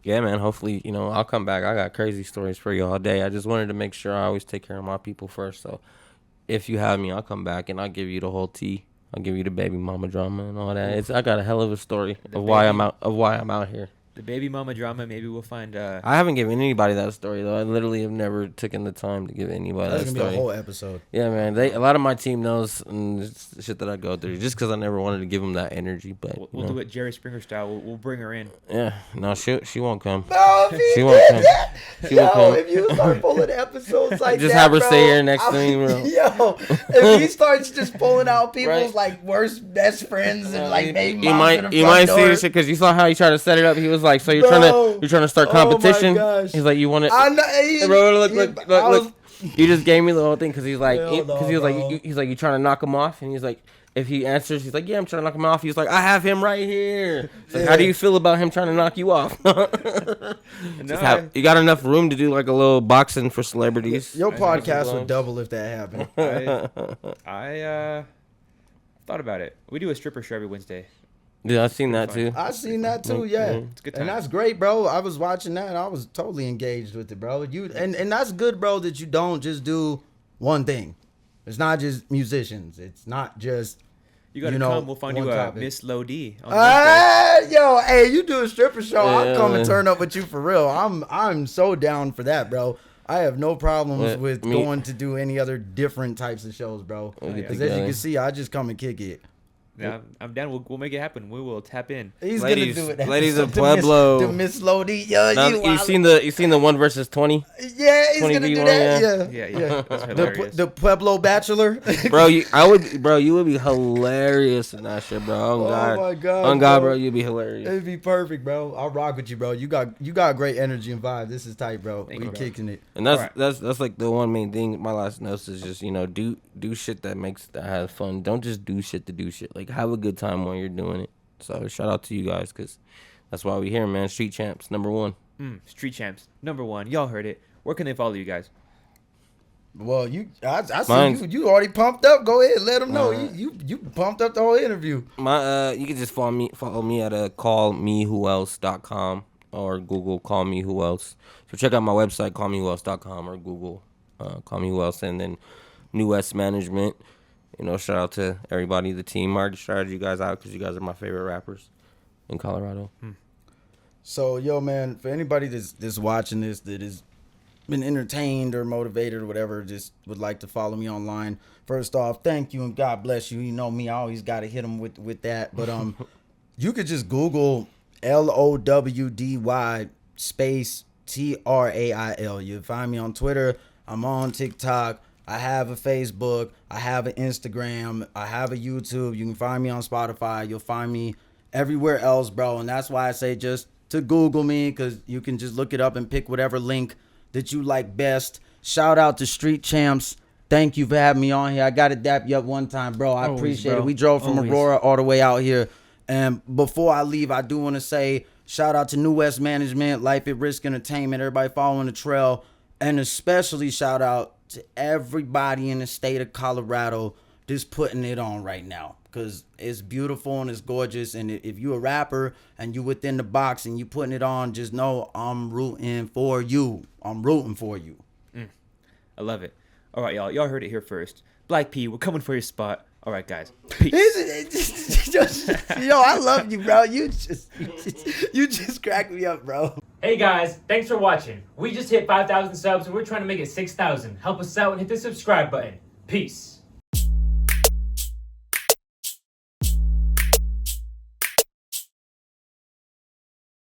yeah, man, hopefully, I'll come back. I got crazy stories for you all day. I just wanted to make sure I always take care of my people first. So, if you have me, I'll come back and I'll give you the whole tea. I'll give you the baby mama drama and all that. I got a hell of a story of why I'm out here. The baby mama drama, maybe we'll find. I haven't given anybody that story though. I literally have never taken the time to give anybody that story. That's gonna be a whole episode. Yeah, man. A lot of my team knows and it's shit that I go through just because I never wanted to give them that energy. But we'll do it Jerry Springer style. We'll bring her in. Yeah, no, she won't come. No, she won't come. She won't come. If you start pulling episodes like just that, have her bro, stay here next to me, bro. Yo, if he starts just pulling out people's like worst best friends and like maybe you might see this shit because you saw how he tried to set it up. He was like, so you're trying to start competition. Oh he's like, you want it? Bro, look. You just gave me the whole thing because he's like, you trying to knock him off, and he's like, if he answers, he's like, yeah, I'm trying to knock him off. He's like, I have him right here. It's like, how do you feel about him trying to knock you off? You got enough room to do like a little boxing for celebrities. Your podcast would double if that happened. I thought about it. We do a stripper show every Wednesday. Yeah, I've seen that too. I've seen that too, yeah. It's a good time. And that's great, bro. I was watching that and I was totally engaged with it, bro. And that's good, bro, that you don't just do one thing. It's not just musicians. It's not just you gotta come. We'll find you a Miss Lowdy. Yo, hey, you do a stripper show. I'll come and turn up with you for real. I'm so down for that, bro. I have no problems with going to do any other different types of shows, bro. Because as you can see, I just come and kick it. Yeah, I'm down. We'll make it happen. We will tap in. He's gonna do it. Ladies of Pueblo. The Miss Lowdy. Yo, you seen the 1vs20? Yeah, he's gonna do that. Yeah. That's hilarious. The Pueblo Bachelor. Bro, you would be hilarious in that shit, bro. My God. On God, bro, you'd be hilarious. It'd be perfect, bro. I'll rock with you, bro. You got great energy and vibe. This is tight, bro. We kicking it. And that's like the one main thing. My last note is just do shit that has fun. Don't just do shit to do shit. Like have a good time while you're doing it. So shout out to you guys because that's why we here, man. Street champs #1. Street champs #1. Y'all heard it. Where can they follow you guys? Well, I see you already pumped up. Go ahead, let them know. You pumped up the whole interview. You can just follow me at callmewhoelse.com or Google Call Me Who Else. So check out my website callmewhoelse.com or Google Call Me Who Else, and then New West Management. You know, shout out to everybody, the team. I already shouted you guys out because you guys are my favorite rappers in Colorado. So, yo, man, for anybody that's watching this that has been entertained or motivated or whatever, just would like to follow me online. First off, thank you and God bless you. You know me, I always got to hit them with that. But you could just Google LOWDY space TRAIL. You'll find me on Twitter. I'm on TikTok. I have a Facebook. I have an Instagram. I have a YouTube. You can find me on Spotify. You'll find me everywhere else, bro. And that's why I say just to Google me, because you can just look it up and pick whatever link that you like best. Shout out to Street Champs. Thank you for having me on here. I got to dap you up one time, bro. I Always, appreciate bro. it. We drove from Always. Aurora all the way out here. And before I leave, I do want to say shout out to New West Management, Life at Risk Entertainment, everybody following the trail. And especially shout out to everybody in the state of Colorado just putting it on right now, because it's beautiful and it's gorgeous. And if you a rapper and you within the box and you putting it on, just know I'm rooting for you. I'm rooting for you. I love it. All right, y'all. Y'all heard it here first. Black P, we're coming for your spot. All right, guys. Peace. Yo, I love you, bro. You just crack me up, bro. Hey guys, thanks for watching. We just hit 5,000 subs and we're trying to make it 6,000. Help us out and hit the subscribe button. Peace.